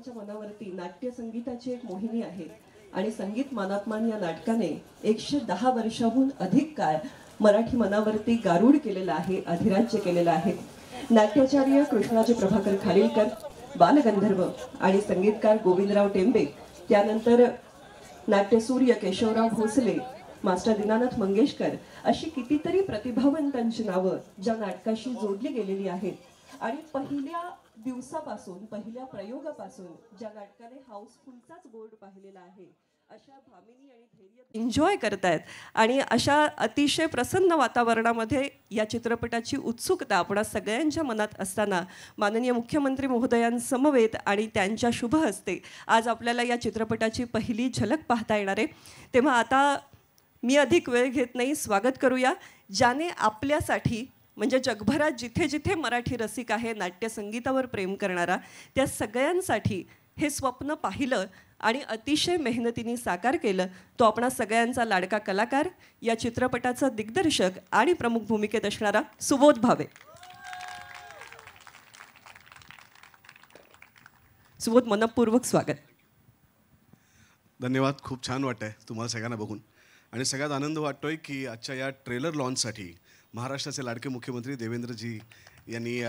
सर्वांच्या मनावरती नाट्य संगीताची एक मोहिनी आहे आणि संगीत मानात्मान या नाटकाने 110 वर्षाहून अधिक काळ मराठी मनावरती गारूड केलेला आहे, अधिराज्य केलेलं आहे. नाट्याचार्य कृष्णाजी प्रभाकर खालीलकर, बालगंधर्व आणि संगीतकार गोविंदराव टेंबे, त्यानंतर नाट्यसूर्य केशवराव भोसले, मास्टर दीनानाथ मंगेशकर अशी कितीतरी प्रतिभावंतांची नावं ज्या नाटकाशी जोडली गेलेली आहेत आणि पहिल्या दिवसापासून पहिल्या प्रयोगापासून ज्या नाटकाने हाऊसफुलचाच बोर्ड पाहिलेला आहे अशा भामिनी आणि धैर्य एन्जॉय करतायत आणि अशा अतिशय प्रसन्न वातावरणामध्ये या चित्रपटाची उत्सुकता आपणा सगळ्यांच्या मनात असताना माननीय मुख्यमंत्री महोदयांसमवेत आणि त्यांच्या शुभ हस्ते आज आपल्याला या चित्रपटाची पहिली झलक पाहता येणार आहे. तेव्हा आता मी अधिक वेळ घेत नाही, स्वागत करूया ज्याने आपल्यासाठी म्हणजे जगभरात जिथे जिथे मराठी रसिक आहे, नाट्य संगीतावर प्रेम करणारा, त्या सगळ्यांसाठी हे स्वप्न पाहिलं आणि अतिशय मेहनतीने साकार केलं. तो आपणा सगळ्यांचा लाडका कलाकार, या चित्रपटाचा दिग्दर्शक आणि प्रमुख भूमिकेत असणारा सुबोध भावे. सुबोध, मनपूर्वक स्वागत. धन्यवाद. खूप छान वाटतंय तुम्हाला सगळ्यांना बघून आणि सगळ्यात आनंद वाटतोय की आजच्या या ट्रेलर लॉन्चसाठी महाराष्ट्राचे लाडके मुख्यमंत्री देवेंद्रजी यांनी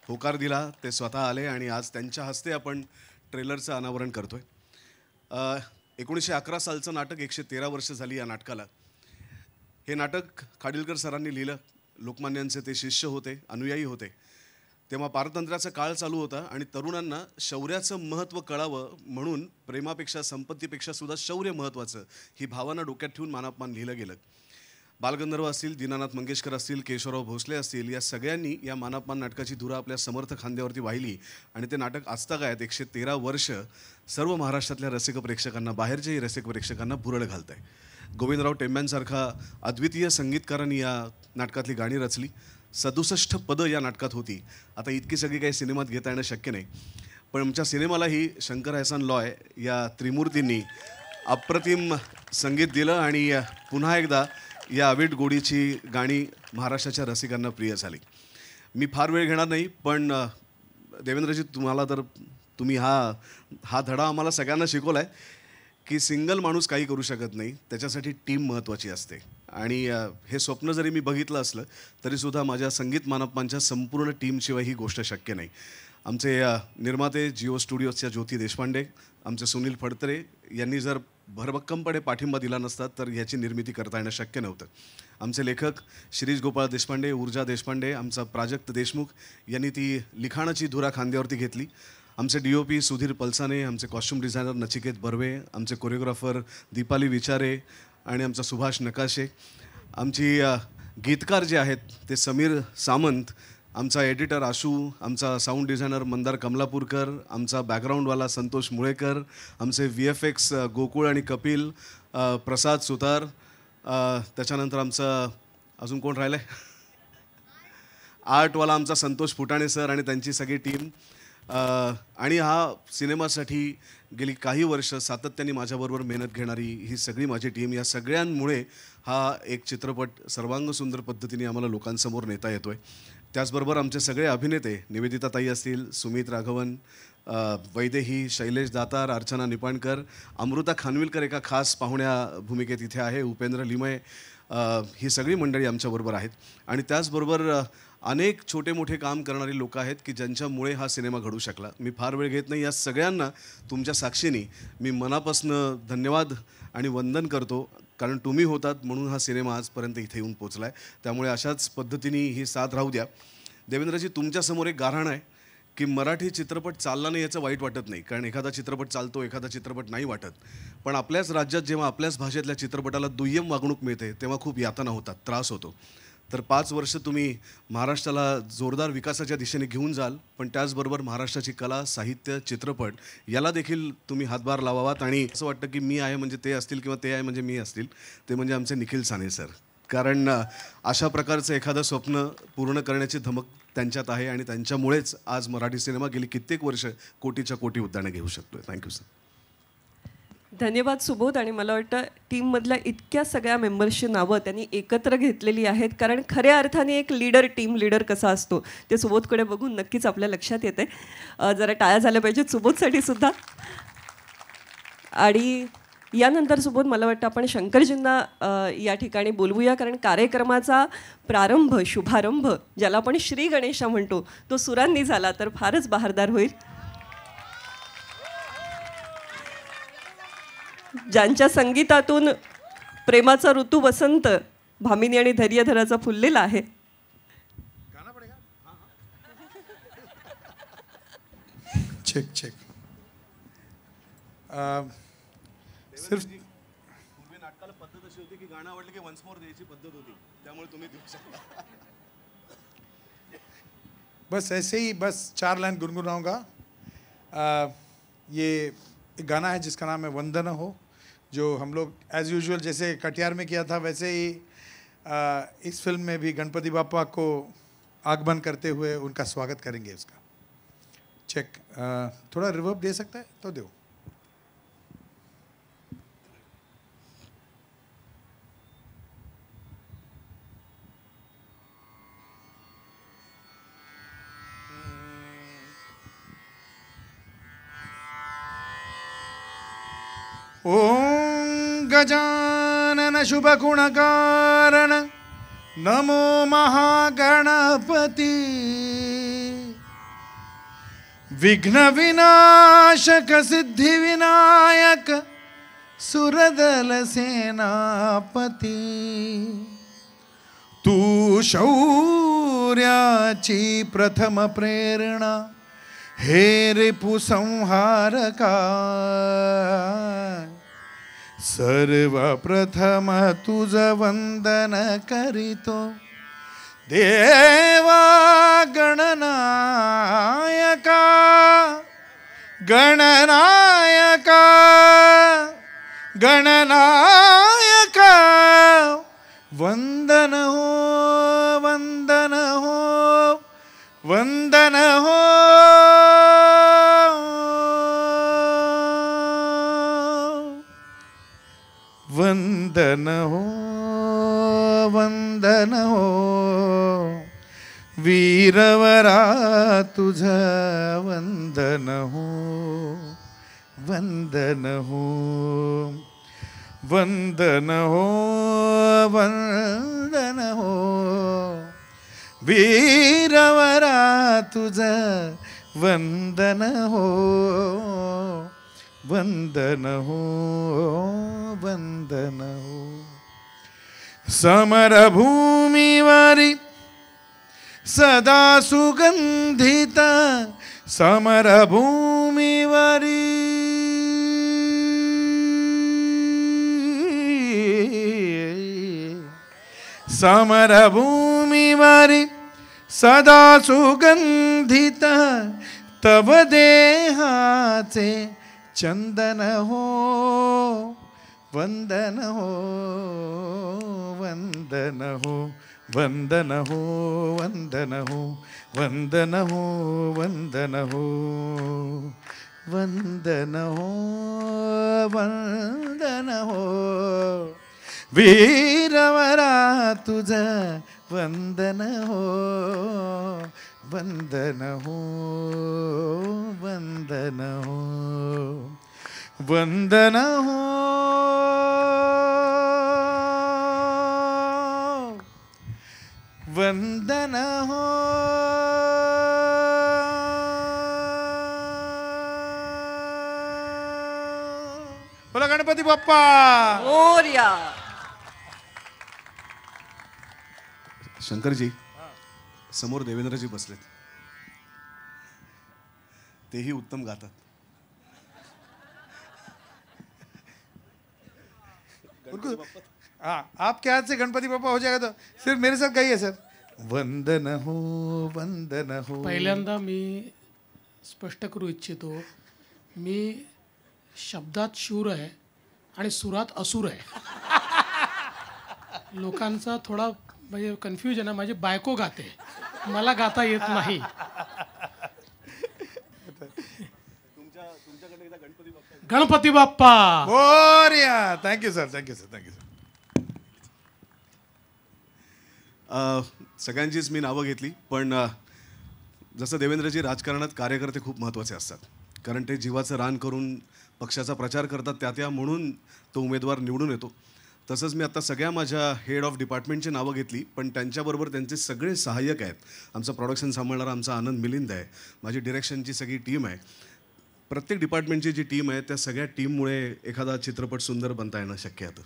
होकार दिला. ते स्वतः आले आणि आज त्यांच्या हस्ते आपण ट्रेलरचं अनावरण करतोय. 1911 सालचं नाटक, 113 वर्ष झाली या नाटकाला. हे नाटक खाडीलकर सरांनी लिहिलं. लोकमान्यांचे ते शिष्य होते, अनुयायी होते. तेव्हा पारतंत्र्याचा काळ चालू होता आणि तरुणांना शौर्याचं महत्त्व कळावं म्हणून प्रेमापेक्षा संपत्तीपेक्षा सुद्धा शौर्य महत्त्वाचं ही भावना डोक्यात ठेवून मानापमान लिहिलं गेलं. बालगंधर्व असतील, दीनानाथ मंगेशकर असतील, केशवराव भोसले असतील, या सगळ्यांनी या मानापमान नाटकाची धुरा आपल्या समर्थ खांद्यावरती वाहिली आणि ते नाटक आजतागायत 113 वर्ष सर्व महाराष्ट्रातल्या रसिक प्रेक्षकांना, बाहेरच्याही रसिक प्रेक्षकांना भुरळ घालत आहे. गोविंदराव टेंब्यांसारखा अद्वितीय संगीतकारांनी या नाटकातली गाणी रचली. 67 पदं या नाटकात होती. आता इतकी सगळी काही सिनेमात घेता येणं शक्य नाही, पण आमच्या सिनेमालाही शंकर एहसान लॉय या त्रिमूर्तींनी अप्रतिम संगीत दिलं आणि पुन्हा एकदा या अवीट गोडीची गाणी महाराष्ट्राच्या रसिकांना प्रिय झाली. मी फार वेळ घेणार नाही, पण देवेंद्रजी तुम्हाला तर तुम्ही हा धडा आम्हाला सगळ्यांना शिकवला आहे की सिंगल माणूस काही करू शकत नाही, त्याच्यासाठी टीम महत्त्वाची असते. आणि हे स्वप्न जरी मी बघितलं असलं तरीसुद्धा माझ्या संगीत मानपमानच्या संपूर्ण टीमशिवाय ही गोष्ट शक्य नाही. आमचे निर्माते जिओ स्टुडिओजच्या ज्योती देशपांडे, आमचे सुनील फडतरे यांनी जर भरभक्कमपणे पाठिंबा दिला नसता तर ह्याची निर्मिती करता येणं शक्य नव्हतं. आमचे लेखक शिरीष गोपाळ देशपांडे, ऊर्जा देशपांडे, आमचा प्राजक्त देशमुख यांनी ती लिखाणाची धुरा खांद्यावरती घेतली. आमचे DOP सुधीर पलसाने, आमचे कॉस्ट्यूम डिझायनर नचिकेत बर्वे, आमचे कोरिओग्राफर दीपाली विचारे आणि आमचा सुभाष नकाशे, आमची गीतकार जे आहेत ते समीर सामंत, आमचा एडिटर आशू, आमचा साऊंड डिझायनर मंदार कमलापूरकर, आमचा बॅकग्राऊंडवाला संतोष मुळेकर, आमचे VFX गोकुळ आणि कपिल, प्रसाद सुतार, त्याच्यानंतर आमचं अजून कोण राहिलं आहे, आर्टवाला आमचा संतोष फुटाणे सर आणि त्यांची सगळी टीम. आणि हा सिनेमासाठी गेली काही वर्ष सातत्याने माझ्याबरोबर मेहनत घेणारी ही सगळी माझी टीम, या सगळ्यांमुळे हा एक चित्रपट सर्वांग सुंदर पद्धतीने आम्हाला लोकांसमोर नेता येतो आहे. त्याचबरोबर आमचे सगळे अभिनेते, निवेदिताताई असतील, सुमित राघवन, वैदेही, शैलेश दातार, अर्चना निपाणकर, अमृता खानविलकर एका खास पाहुण्या भूमिकेत इथे आहे, उपेंद्र लिमये, ही सगळी मंडळी आमच्याबरोबर आहेत. आणि त्याचबरोबर अनेक छोटे मोठे काम करणारी लोक आहेत की ज्यांच्यामुळे हा सिनेमा घडू शकला. मी फार वेळ घेत नाही, या सगळ्यांना तुमच्या साक्षीने मी मनापासून धन्यवाद आणि वंदन करतो, कारण तुम्ही होतात म्हणून हा सिनेमा आजपर्यंत इथे येऊन पोचला आहे. त्यामुळे अशाच पद्धतीने ही साथ राहू द्या. देवेंद्रजी, तुमच्यासमोर एक गाऱ्हाण आहे की मराठी चित्रपट चालला नाही याचं वाईट वाटत नाही, कारण एखादा चित्रपट चालतो, एखादा चित्रपट नाही वाटत. पण आपल्याच राज्यात जेव्हा आपल्याच भाषेतल्या चित्रपटाला दुय्यम वागणूक मिळते तेव्हा खूप यातना होतात, त्रास होतो. तर 5 वर्ष तुम्ही महाराष्ट्राला जोरदार विकासाच्या दिशेने घेऊन जाल, पण त्याचबरोबर महाराष्ट्राची कला, साहित्य, चित्रपट याला देखील तुम्ही हातभार लावावात. आणि असं वाटतं की मी आहे म्हणजे ते असतील किंवा ते आहे म्हणजे मी असतील, ते म्हणजे आमचे निखिल साने सर. कारण अशा प्रकारचं एखादं स्वप्न पूर्ण करण्याची धमक त्यांच्यात आहे आणि त्यांच्यामुळेच आज मराठी सिनेमा गेली कित्येक वर्ष कोटीच्या कोटी उद्यानं घेऊ शकतोय. Thank you sir. धन्यवाद सुबोध. आणि मला वाटतं टीममधल्या इतक्या सगळ्या मेंबर्सची नावं त्यांनी एकत्र घेतलेली आहेत, कारण खऱ्या अर्थाने एक लीडर, टीम लीडर कसा असतो ते सुबोधकडे बघून नक्कीच आपल्या लक्षात येते. जरा टाळ्या झाल्या पाहिजेत सुबोधसाठी सुद्धा. आणि यानंतर सुबोध मला वाटतं आपण शंकरजींना या ठिकाणी बोलवूया, कारण कार्यक्रमाचा प्रारंभ, शुभारंभ ज्याला आपण श्री गणेशा म्हणतो तो सुरांनी झाला तर फारच बहारदार होईल. ज्यांच्या संगीतातून प्रेमाचा ऋतू वसंत भामिनी आणि धैर्यधराचा फुललेला आहे. Check check. सिर्फ पूर्वी नाटकाला पद्धत अशी होती की गाणं आवडलं की वन्स मोर द्यायची पद्धत होती, त्यामुळे तुम्ही देऊ शकता. बस ऐसे ही बस 4 लाइन गुनगुनाऊंगा. ये एक गाना है जिसका नाम है वंदन हो, जो हम लोग एज यूजुअल जैसे कटियार में किया था वैसे ही इस फिल्म में भी गणपति बापा को आगमन करते हुए उनका स्वागत करेंगे. उसका चेक. थोड़ा रिवर्ब दे सकता है तो दो. ओम गजानन शुभगुणकारण नमो महागणपति विघ्न विनाशक सिद्धि विनायक सुरदल सेनापति तू शौर्याची प्रथम प्रेरणा हे रिपु संहारका सर्वप्रथम तुझ वंदन करीतो देवा गणनायका गणनायका गणनायका वंदन हो वंदन हो वंदन हो वंदन हो वंदन हो वीरवरा तुझ वंदन हो वंदन हो वंदन हो वंदन हो वीरवरा तुझ वंदन हो वंदन हो वंदन हो. समरभूमीवरी सदा सुगंधित समरभूमीवरी समरभूमीवरी सदा सुगंधित तव देहाचे चंदन हो वंदन हो वंदन हो वंदन हो वंदन हो वंदन हो वंदन हो वंदन हो वंदन हो वीरवरा तुझ वंदन हो वंदन हो वंदन हो वंदन हो वंदन हो. बोला गणपती बाप्पा मोरया. शंकरजी समोर देवेंद्रजी बसलेत, तेही उत्तम गातात. हाँ, आपके हाथ से गणपति बापा हो जाएगा तो सिर्फ मेरे साथ गाइए सर. वंदन हो वंदन हो. पहिल्यांदा मी स्पष्ट करू इच्छितो, मी शब्दात शूर आहे आणि सुरात असुर आहे. लोकांचा थोडा म्हणजे कन्फ्युजन आहे. माझी बायको गाते, मला गाता येत नाही. Ganpati Bappa Morya. Thank you sir, thank you sir, thank you sir. सगळ्यांचीच मी नावं घेतली, पण जसं देवेंद्रजी, राजकारणात कार्यकर्ते खूप महत्त्वाचे असतात, कारण ते जीवाचं रान करून पक्षाचा प्रचार करतात, त्या म्हणून तो उमेदवार निवडून येतो. तसंच मी आता सगळ्या माझ्या हेड ऑफ डिपार्टमेंटची नावं घेतली, पण त्यांच्याबरोबर त्यांचे सगळे सहाय्यक आहेत. आमचं प्रोडक्शन सांभाळणारा आमचा आनंद मिलिंद आहे, माझी डिरेक्शनची सगळी टीम आहे. प्रत्येक डिपार्टमेंटची जी टीम आहे त्या सगळ्या टीममुळे एखादा चित्रपट सुंदर बनता येणं शक्य होतं.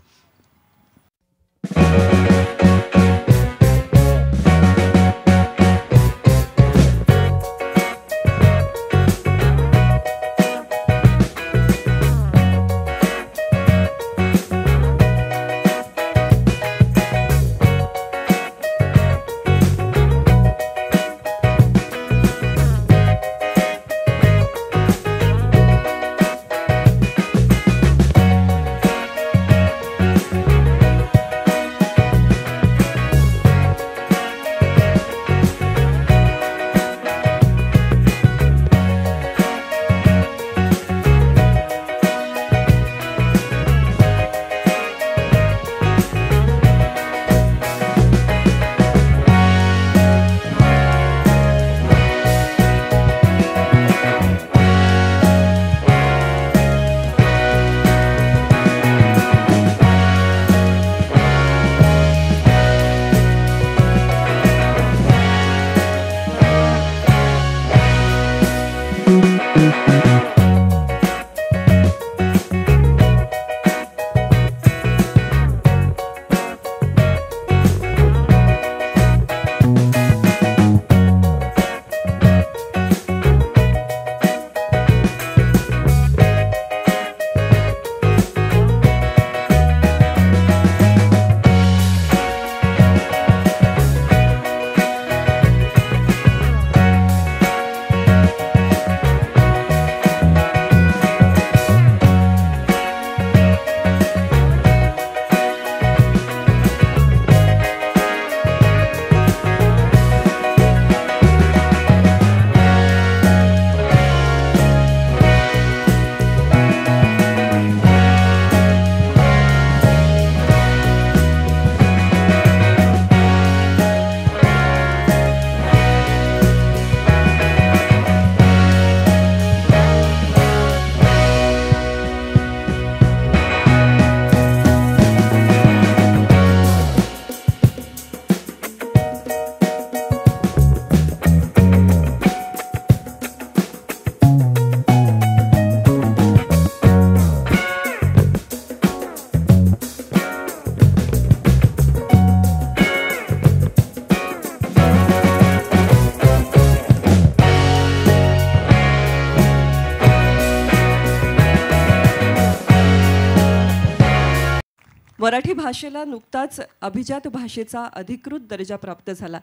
मराठी भाषेला नुकताच अभिजात भाषेचा अधिकृत दर्जा प्राप्त झाला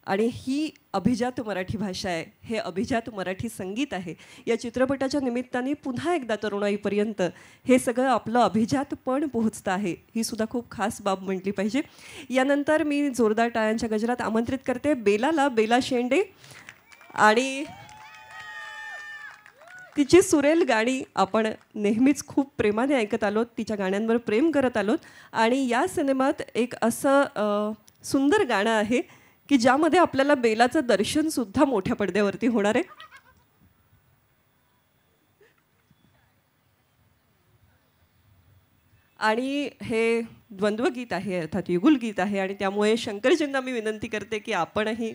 आणि ही अभिजात मराठी भाषा आहे, हे अभिजात मराठी संगीत आहे. या चित्रपटाच्या निमित्ताने पुन्हा एकदा तरुणाईपर्यंत हे सगळं आपलं अभिजातपण पोहोचतं आहे, ही सुद्धा खूप खास बाब म्हटली पाहिजे. यानंतर मी जोरदार टाळ्यांच्या गजरात आमंत्रित करते बेलाला, बेला शेंडे, आणि तिची सुरेल गाणी आपण नेहमीच खूप प्रेमाने ऐकत आलोत, तिच्या गाण्यांवर प्रेम करत आलोत. आणि या सिनेमात एक असं सुंदर गाणं आहे की ज्यामध्ये आपल्याला बेलाचं दर्शन सुद्धा मोठ्या पडद्यावरती होणार आहे. आणि हे द्वंद्वगीत आहे, अर्थात युगुल गीत आहे, आणि त्यामुळे शंकरजींना मी विनंती करते की आपणही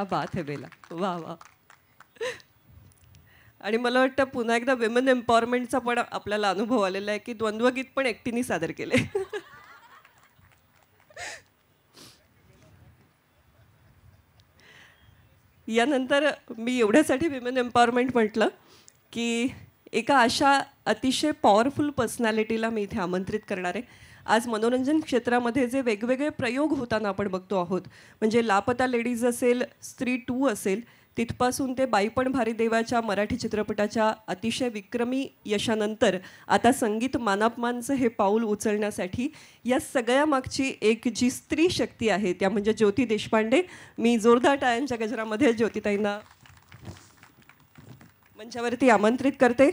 क्या बात है बेला, वा वा. आणि मला वाटतं पुन्हा एकदा विमेन एम्पॉवरमेंटचा पण आपल्याला अनुभव आलेला आहे की द्वंद्वगीत पण एकटीने सादर केले. यानंतर मी एवढ्यासाठी विमेन एम्पॉवरमेंट म्हटलं की एका अशा अतिशय पॉवरफुल पर्सनॅलिटीला मी इथे आमंत्रित करणार आहे. आज मनोरंजन क्षेत्रामध्ये जे वेगवेगळे प्रयोग होताना आपण बघतो आहोत, म्हणजे लापता लेडीज असेल, स्त्री 2 असेल, तिथपासून ते बाई पण भारी देवाच्या मराठी चित्रपटाच्या अतिशय विक्रमी यशानंतर आता संगीत मानापमानचं हे पाऊल उचलण्यासाठी या सगळ्या मागची एक जी स्त्री शक्ती आहे त्या म्हणजे ज्योती देशपांडे. मी जोरदार टाळ्यांच्या गजरामध्ये ज्योतिताईंना मंचावरती आमंत्रित करते.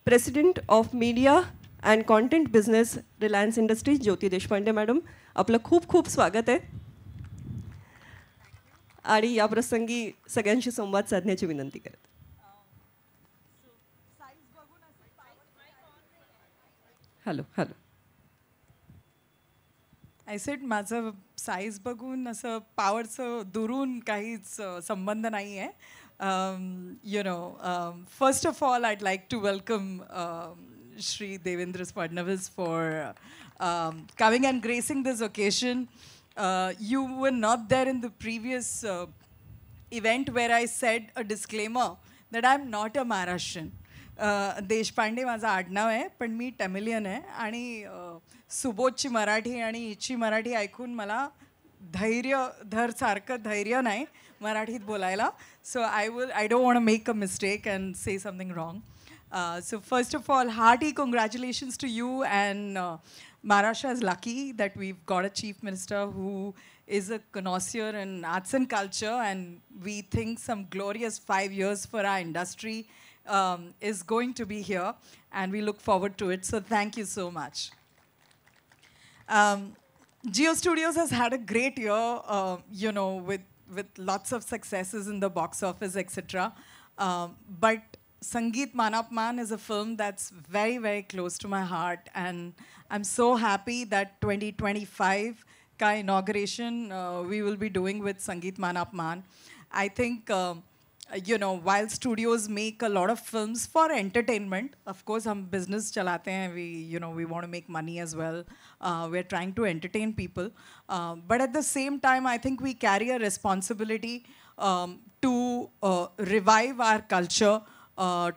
President of media and content business Reliance industries Jyoti Deshpande madam, आपलं खूप खूप स्वागत आहे. आणि या प्रसंगी सगळ्यांशी संवाद साधण्याची विनंती करते. Hello hello. आय सेड माझं साईज बघून असं पॉवरचं दुरून काहीच संबंध नाही आहे. You know, first of all I'd like to welcome Shri Devendra Fadnavis for coming and gracing this occasion. You were not there in the previous event where I said a disclaimer that I'm not a Maharashtrian. Deshpande माझं आडनाव आहे पण मी टॅमिलियन आहे आणि सुबोधची मराठी आणि हिची मराठी ऐकून मला सारखं धैर्य नाही मराठीत बोलायला. So I don't want to make a mistake and say something wrong. So first of all, hearty congratulations to you, and Maharashtra is lucky that we've got a chief minister who is a connoisseur in arts and culture, and we think some glorious 5 years for our industry is going to be here, and we look forward to it. So thank you so much. Geo Studios has had a great year, you know, with lots of successes in the box office, etc. But Sangeet Manapman is a film that's very, very close to my heart, and I'm so happy that 2025 ka inauguration we will be doing with Sangeet Manapman. I think, you know, while studios make a lot of films for entertainment, of course, hum business chalate hain, we want to make money as well. We're trying to entertain people, but at the same time, I think we carry a responsibility to revive our culture.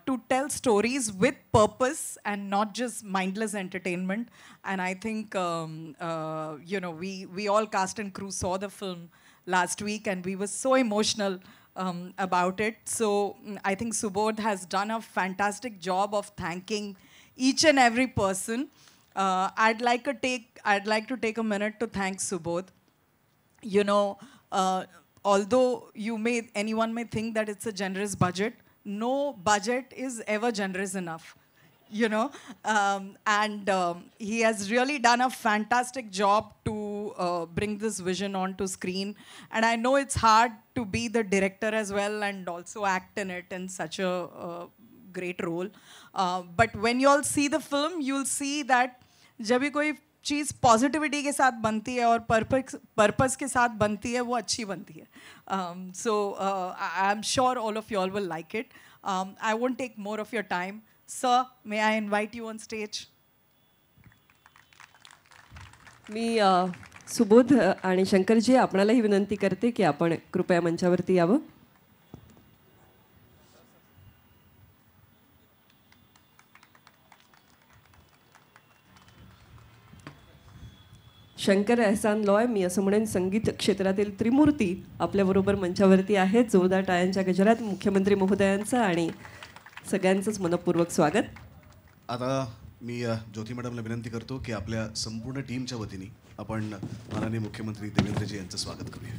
To tell stories with purpose and not just mindless entertainment. And I think, you know, we all cast and crew saw the film last week and we were so emotional about it. So I think Subodh has done a fantastic job of thanking each and every person. I'd like to take a minute to thank Subodh. You know, although anyone may think that it's a generous budget, no budget is ever generous enough, you know, and he has really done a fantastic job to bring this vision onto screen. And I know it's hard to be the director as well and also act in it in such a great role. But when you all see the film, you'll see that जब भी कोई चीज़ positivity के साथ बनती है और purpose के साथ बनती है वो अच्छी बनती है. So I am sure all of you all will like it. I won't take more of your time. Sir, may I invite you on stage? मी सुबोध आणि शंकरजी आपणालाही विनंती करते की आपण कृपया मंचावरती यावं. शंकर एहसान लॉय, मी असं म्हणेन संगीत क्षेत्रातील त्रिमूर्ती आपल्याबरोबर मंचावरती आहेत. जोरदार टाळ्यांच्या गजरात मुख्यमंत्री महोदयांचं आणि सगळ्यांचंच मनपूर्वक स्वागत. आता मी ज्योती मॅडमला विनंती करतो की आपल्या संपूर्ण टीमच्या वतीने आपण माननीय मुख्यमंत्री देवेंद्रजी यांचं स्वागत करूया.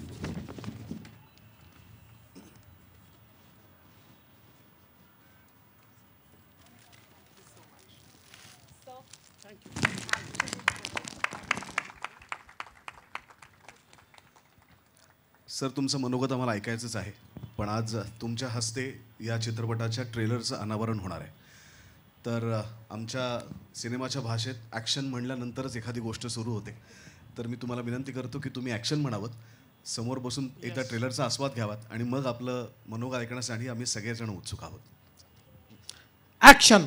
सर, तुमचं मनोगत आम्हाला ऐकायचंच आहे, पण आज तुमच्या हस्ते या चित्रपटाच्या ट्रेलरचं अनावरण होणार आहे. तर आमच्या सिनेमाच्या भाषेत ॲक्शन म्हणल्यानंतरच एखादी गोष्ट सुरू होते, तर मी तुम्हाला विनंती करतो की तुम्ही ॲक्शन म्हणावं समोर बसून एकदा ट्रेलरचा आस्वाद घ्यावात आणि मग आपलं मनोगत ऐकण्यासाठी आम्ही सगळेजण उत्सुक आहोत. ॲक्शन.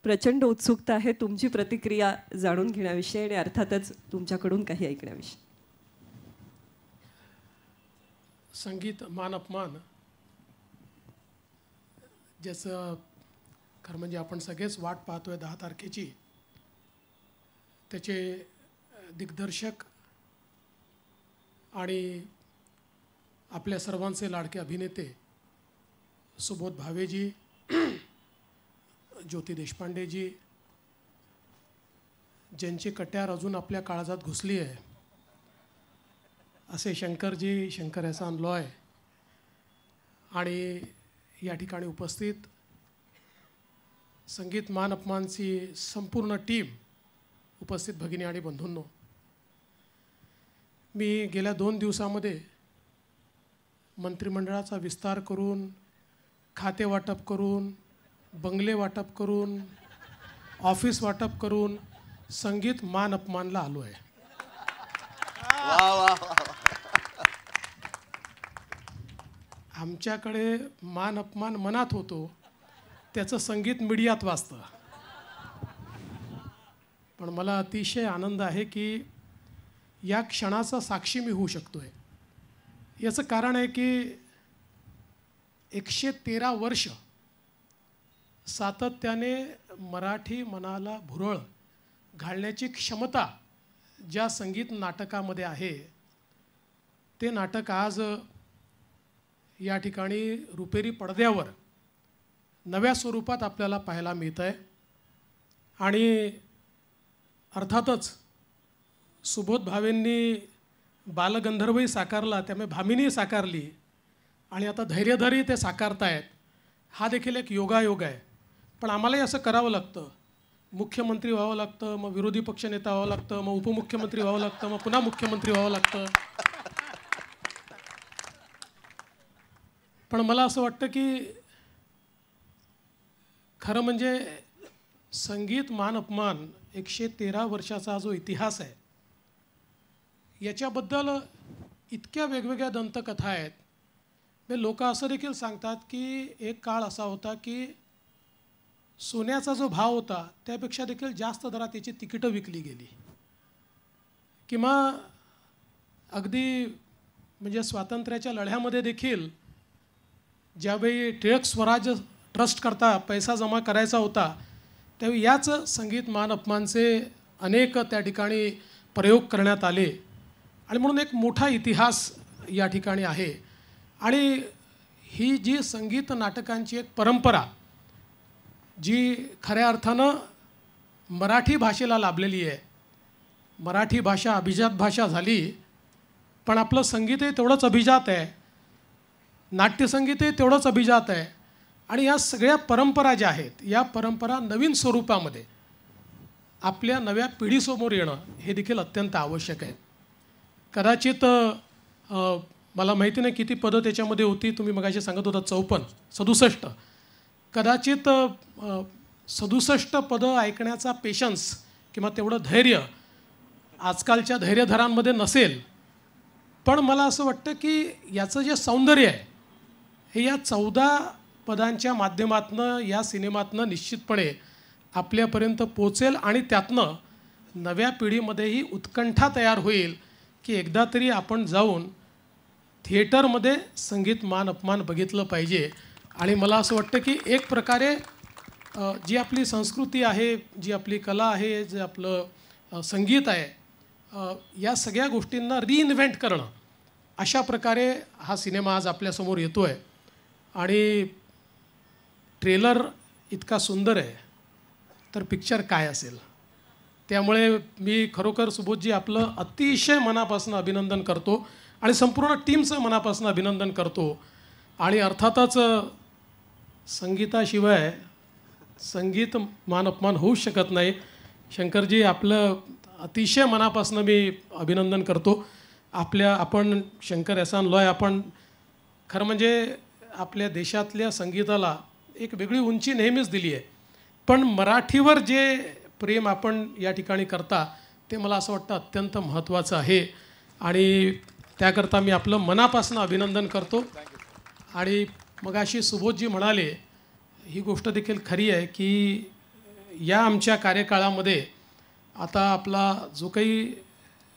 प्रचंड उत्सुकता आहे तुमची प्रतिक्रिया जाणून घेण्याविषयी आणि अर्थातच तुमच्याकडून काही ऐकण्याविषयी. संगीत मान अपमान ज्याचं खरं म्हणजे आपण सगळेच वाट पाहतोय 10 तारखेची. त्याचे दिग्दर्शक आणि आपल्या सर्वांचे लाडके अभिनेते सुबोध भावेजी, ज्योती देशपांडेजी, ज्यांची कट्यार अजून आपल्या काळजात घुसली आहे असे शंकरजी, शंकर एहसान लॉय, आणि या ठिकाणी उपस्थित संगीत मान अपमानची संपूर्ण टीम, उपस्थित भगिनी आणि बंधूंनो. मी गेल्या 2 दिवसामध्ये मंत्रिमंडळाचा विस्तार करून, खाते वाटप करून, बंगले वाटप करून, ऑफिस वाटप करून संगीत मान अपमानला आलो आहे. आमच्याकडे मान अपमान मनात होतो, त्याचं संगीत मीडियात वाजतं. पण मला अतिशय आनंद आहे की या क्षणाचा साक्षी मी होऊ शकतोय. याचं कारण आहे की 113 वर्ष सातत्याने मराठी मनाला भुरळ घालण्याची क्षमता ज्या संगीत नाटकामध्ये आहे, ते नाटक आज या ठिकाणी रुपेरी पडद्यावर नव्या स्वरूपात आपल्याला पाहायला मिळतं आहे. आणि अर्थातच सुबोध भावेंनी बालगंधर्वही साकारला, त्यामुळे भामिनी साकारली आणि आता धैर्यधरी ते साकारतायत. हा देखील एक योगायोग आहे. पण आम्हालाही असं करावं लागतं. मुख्यमंत्री व्हावं लागतं, मग विरोधी पक्षनेता व्हावं लागतं, मग उपमुख्यमंत्री व्हावं लागतं, मग पुन्हा मुख्यमंत्री व्हावं लागतं. पण मला असं वाटतं की खरं म्हणजे संगीत मान अपमान 113 वर्षाचा जो इतिहास आहे, याच्याबद्दल इतक्या वेगवेगळ्या दंतकथा आहेत. म्हणजे लोक असं देखील सांगतात की एक काळ असा होता की सोन्याचा जो भाव होता त्यापेक्षा देखील जास्त दरात त्याची तिकीटं विकली गेली. किंवा अगदी म्हणजे स्वातंत्र्याच्या लढ्यामध्ये देखील ज्यावेळी टिळक स्वराज्य ट्रस्ट करता पैसा जमा करायचा होता, त्यावेळी याच संगीत मान अपमानचे अनेक त्या ठिकाणी प्रयोग करण्यात आले. आणि म्हणून एक मोठा इतिहास या ठिकाणी आहे. आणि ही जी संगीत नाटकांची एक परंपरा जी खऱ्या अर्थानं मराठी भाषेला लाभलेली आहे. मराठी भाषा अभिजात भाषा झाली, पण आपलं संगीतही तेवढंच अभिजात आहे, नाट्यसंगीतही तेवढंच अभिजात आहे. आणि या सगळ्या परंपरा ज्या आहेत, या परंपरा नवीन स्वरूपामध्ये आपल्या नव्या पिढीसमोर येणं हे देखील अत्यंत आवश्यक आहे. कदाचित मला माहिती नाही किती पदं त्याच्यामध्ये होती, तुम्ही मगाशी सांगत होता 67. कदाचित 67 पदं ऐकण्याचा पेशन्स किंवा तेवढं धैर्य आजकालच्या धैर्यधरांमध्ये नसेल. पण मला असं वाटतं की याचं जे सौंदर्य आहे हे या 14 पदांच्या माध्यमातनं, या सिनेमातनं निश्चितपणे आपल्यापर्यंत पोचेल. आणि त्यातनं नव्या पिढीमध्येही उत्कंठा तयार होईल की एकदा तरी आपण जाऊन थिएटरमध्ये संगीत मान अपमान बघितलं पाहिजे. आणि मला असं वाटतं की एक प्रकारे जी आपली संस्कृती आहे, जी आपली कला आहे, जे आपलं संगीत आहे, या सगळ्या गोष्टींना रिइन्व्हेंट करणं, अशा प्रकारे हा सिनेमा आज आपल्यासमोर येतो आहे. आणि ट्रेलर इतका सुंदर आहे तर पिक्चर काय असेल. त्यामुळे मी खरोखर सुबोधजी आपलं अतिशय मनापासून अभिनंदन करतो आणि संपूर्ण टीमचं मनापासून अभिनंदन करतो. आणि अर्थातच संगीताशिवाय संगीत मान अपमान होऊच शकत नाही. शंकरजी, आपलं अतिशय मनापासून मी अभिनंदन करतो. आपण शंकर एहसान लॉय, आपण खरं म्हणजे आपल्या देशातल्या संगीताला एक वेगळी उंची नेहमीच दिली आहे. पण मराठीवर जे प्रेम आपण या ठिकाणी करता ते मला असं वाटतं अत्यंत महत्त्वाचं आहे आणि त्याकरता मी आपलं मनापासून अभिनंदन करतो. आणि मगाशी सुबोधजी म्हणाले, ही गोष्ट देखील खरी आहे की या आमच्या कार्यकाळामध्ये आता आपला जो काही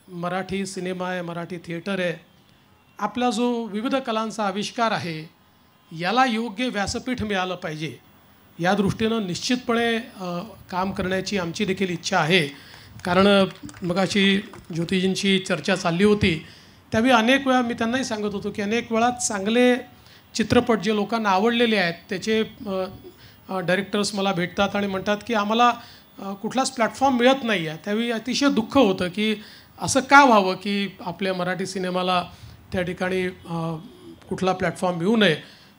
मराठी सिनेमा आहे, मराठी थिएटर आहे, आपला जो विविध कलांचा आविष्कार आहे, याला योग्य व्यासपीठ मिळालं पाहिजे. या दृष्टीनं निश्चितपणे काम करण्याची आमची देखील इच्छा आहे. कारण मगाशी ज्योतिजींची चर्चा चालली होती त्यावेळी अनेक वेळा मी त्यांनाही सांगत होतो की अनेक वेळा चांगले चित्रपट जे लोकांना आवडलेले आहेत त्याचे डायरेक्टर्स मला भेटतात आणि म्हणतात की आम्हाला कुठलाच प्लॅटफॉर्म मिळत नाही आहे. त्यावेळी अतिशय दुःख होतं की असं का व्हावं की आपल्या मराठी सिनेमाला त्या ठिकाणी कुठला प्लॅटफॉर्म मिळू नये.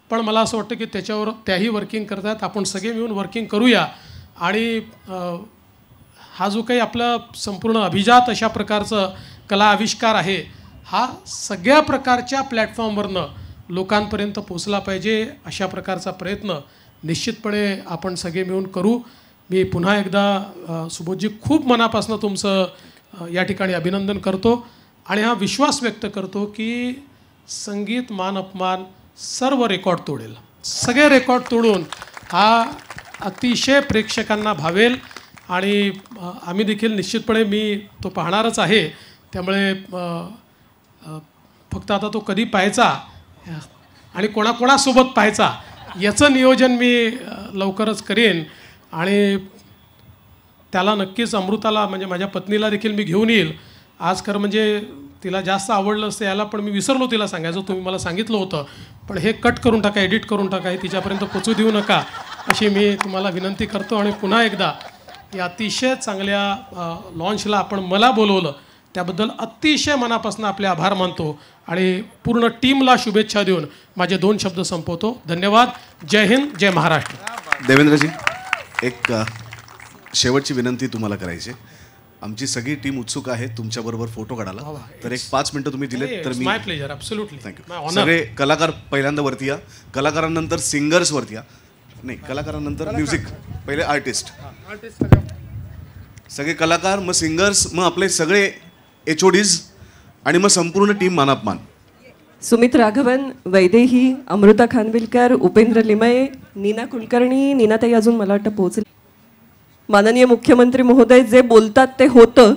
पण मला असं वाटतं की त्याच्यावर त्याही वर्किंग करतात. आपण सगळे मिळून वर्किंग करूया आणि हा जो काही आपला संपूर्ण अभिजात अशा प्रकारचं कला आविष्कार आहे हा सगळ्या प्रकारच्या प्लॅटफॉर्मवरनं लोकांपर्यंत पोचला पाहिजे. अशा प्रकारचा प्रयत्न निश्चितपणे आपण सगळे मिळून करू. मी पुन्हा एकदा सुबोधजी खूप मनापासून तुमचं या ठिकाणी अभिनंदन करतो आणि हा विश्वास व्यक्त करतो की संगीत मान अपमान सर्व रेकॉर्ड तोडेल. सगळे रेकॉर्ड तोडून हा अतिशय प्रेक्षकांना भावेल आणि आम्ही देखील निश्चितपणे मी तो पाहणारच आहे. त्यामुळे फक्त आता तो कधी पाहायचा आणि कोणाकोणासोबत पाहायचा याचं नियोजन मी लवकरच करेन आणि त्याला नक्कीच अमृताला म्हणजे माझ्या पत्नीला देखील मी घेऊन येईल. आज खरं म्हणजे तिला जास्त आवडलं असतं याला, पण मी विसरलो तिला सांगायचं. तुम्ही मला सांगितलं होतं, पण हे कट करून टाका, एडिट करून टाका, हे तिच्यापर्यंत पोचू देऊ नका अशी मी तुम्हाला विनंती करतो. आणि पुन्हा एकदा या अतिशय चांगल्या लॉन्चला आपण मला बोलवलं त्याबद्दल अतिशय मनापासून आपले आभार मानतो आणि पूर्ण टीमला शुभेच्छा देऊन माझे 2 शब्द संपवतो. धन्यवाद. जय हिंद, जय महाराष्ट्र. देवेंद्रजी, एक शेवटची विनंती तुम्हाला करायची. आमची सगळी टीम उत्सुक आहे तुमच्याबरोबर फोटो काढायला. तर एक 5 मिनिटं तुम्ही दिलेत तर मी माय प्लेजर. ॲब्सोल्युटली. थँक्यू. सगळे कलाकार पहिल्यांदा वरती या, कलाकारांनंतर सिंगर्स वरती या. नाही, कलाकारांनंतर म्युझिक, पहिले आर्टिस्ट, सगळे कलाकार, मग सिंगर्स, मग आपले सगळे HODs आणि मग संपूर्ण टीम मानापमान. सुमित राघवन, वैदेही, अमृता खानविलकर, उपेंद्र लिमये, नीना कुलकर्णी, नीनाताई अजून मला वाटतं पोहोचले. माननीय मुख्यमंत्री महोदय जे बोलतात ते होतं.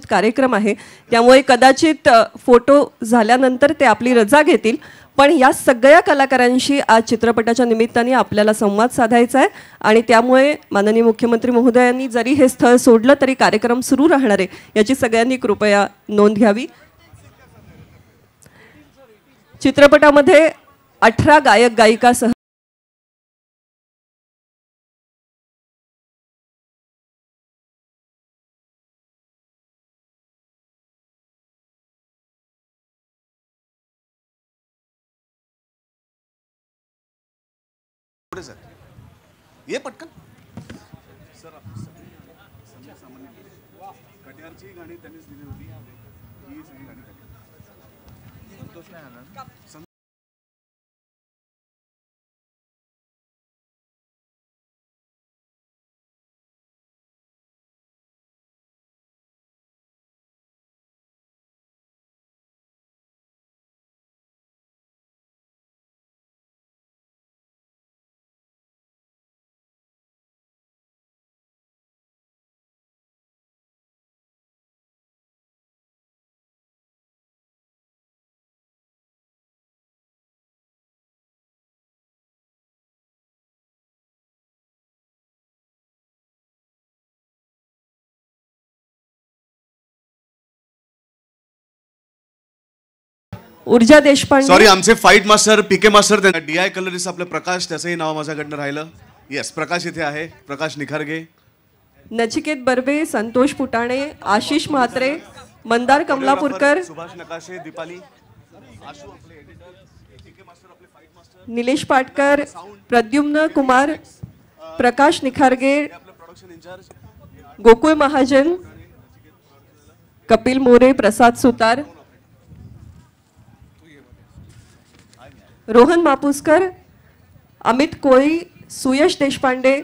कार्यक्रम आहे त्यामुळे कदाचित फोटो झाल्यानंतर ते आपली रजा घेतील. पण या सगळ्या कलाकारांशी आज चित्रपटाच्या निमित्ताने आपल्याला संवाद साधायचा आहे आणि त्यामुळे माननीय मुख्यमंत्री महोदयांनी जरी हे स्थळ सोडलं तरी कार्यक्रम सुरू राहणार आहे याची सगळ्यांनी कृपया नोंद घ्यावी. चित्रपटामध्ये 18 गायक गायिका ये पटकन सर. कटियारची गाणी त्यांनीच दिली होती. ही सगळी गाणी ऊर्जा देशपांडे. सॉरी, आमचे फाईट मास्टर पीके मास्टर, DI कलरिस्ट आपले प्रकाश, त्याचंही नाव माझ्याकडनं राहिलं. येस, प्रकाश इथे आहे, प्रकाश निखारगे. नचिकेत बर्वे, संतोष फुटाणे, आशिष म्हात्रे, मंदार कमलापूरकर, सुभाष नकाशे, दीपाली, निलेश पाटकर, प्रद्युम्न कुमार, प्रकाश निखारगे, गोकुळ महाजन, कपिल मोरे, प्रसाद सुतार, रोहन मापुसकर, अमित कोळी, सुयश देशपांडे.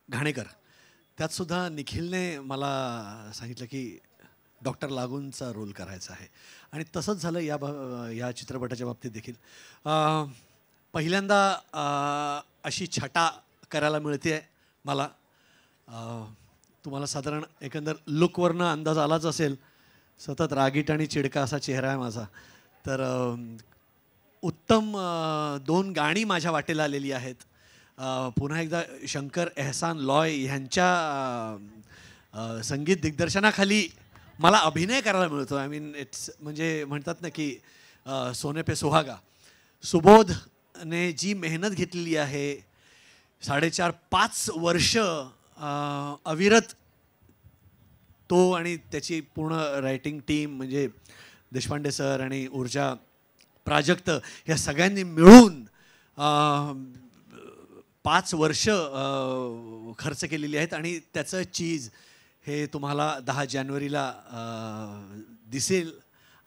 घाणेकर, त्यात सुद्धा निखिलने मला सांगितलं की डॉक्टर लागूंचा रोल करायचा आहे आणि तसंच झालं या चित्रपटाच्या बाबतीत देखील. पहिल्यांदा अशी छटा करायला मिळते मला. तुम्हाला साधारण एकंदर लुकवरनं अंदाज आलाच असेल. सतत रागीट आणि चिडका असा चेहरा आहे माझा. तर उत्तम 2 गाणी माझ्या वाटेला आलेली आहेत. पुन्हा एकदा शंकर एहसान लॉय ह्यांच्या संगीत दिग्दर्शनाखाली मला अभिनय करायला मिळतो. आय मीन इट्स म्हणजे म्हणतात ना की सोने पे सुहागा. सुबोधने जी मेहनत घेतलेली आहे 4.5-5 वर्ष अविरत, तो आणि त्याची पूर्ण रायटिंग टीम म्हणजे देशपांडे सर आणि ऊर्जा प्राजक्त या सगळ्यांनी मिळून 5 वर्ष खर्च केलेली आहेत आणि त्याचं चीज हे तुम्हाला 10 जानेवारीला दिसेल.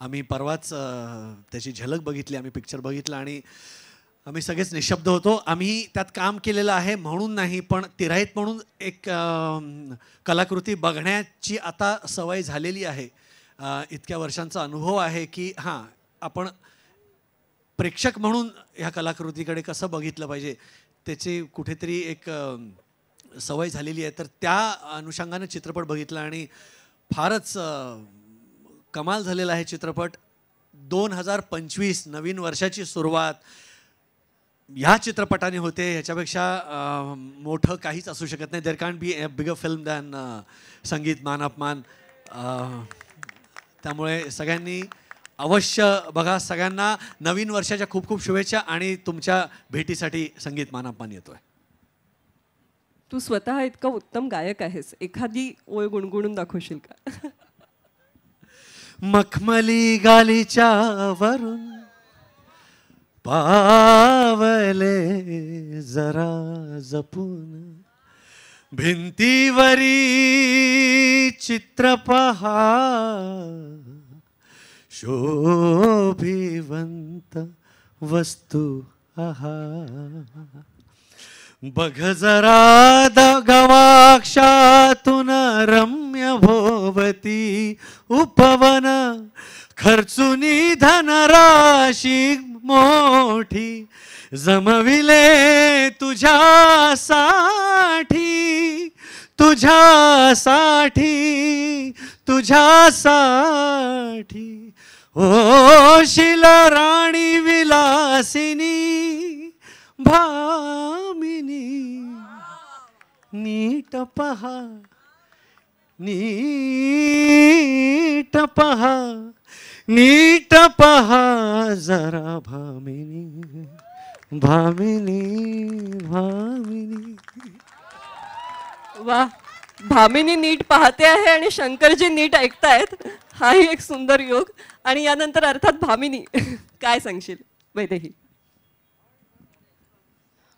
आम्ही परवाच त्याची झलक बघितली, आम्ही पिक्चर बघितला आणि आम्ही सगळेच निशब्द होतो. आम्ही त्यात काम केलेलं आहे म्हणून नाही, पण तिराईत म्हणून एक कलाकृती बघण्याची आता सवय झालेली आहे. इतक्या वर्षांचा अनुभव आहे की हां, आपण प्रेक्षक म्हणून ह्या कलाकृतीकडे कसं बघितलं पाहिजे त्याची कुठेतरी एक सवय झालेली आहे. तर त्या अनुषंगाने चित्रपट बघितला आणि फारच कमाल झालेला आहे चित्रपट. 2025 नवीन वर्षाची सुरुवात ह्या चित्रपटाने होते. ह्याच्यापेक्षा मोठं काहीच असू शकत नाही. There can't be a bigger film than Sangeet मान अपमान. त्यामुळे सगळ्यांनी अवश्य बघा. सगळ्यांना नवीन वर्षाच्या खूप खूप शुभेच्छा आणि तुमच्या भेटीसाठी संगीत मान अपमान येतोय. तू स्वतः इतका उत्तम गायक आहेस, एखादी ओळ गुणगुणून दाखवशील का? मखमली गालीच्या वरून पावले जरा जपून, भिंतीवरी चित्र पहा, शोभिवंत वस्तू आहा. बघ जरा गवाक्षातून रम्य भोवती उपवन, खर्चुनी धनराशी मोठी जमविले तुझ्यासाठी, तुझ्यासाठी, तुझ्यासाठी. ओ शिल राणी विलासिनी भामिनी, नीट पहा, नीट पहा, नीट पहा जरा भामिनी, भामिनी, भामिनी. वा, भामिनी नीट पाहते आहे आणि शंकरजी नीट ऐकतायत, हाही एक सुंदर योग. आणि यानंतर अर्थात भामिनी, काय सांगशील वैदेही?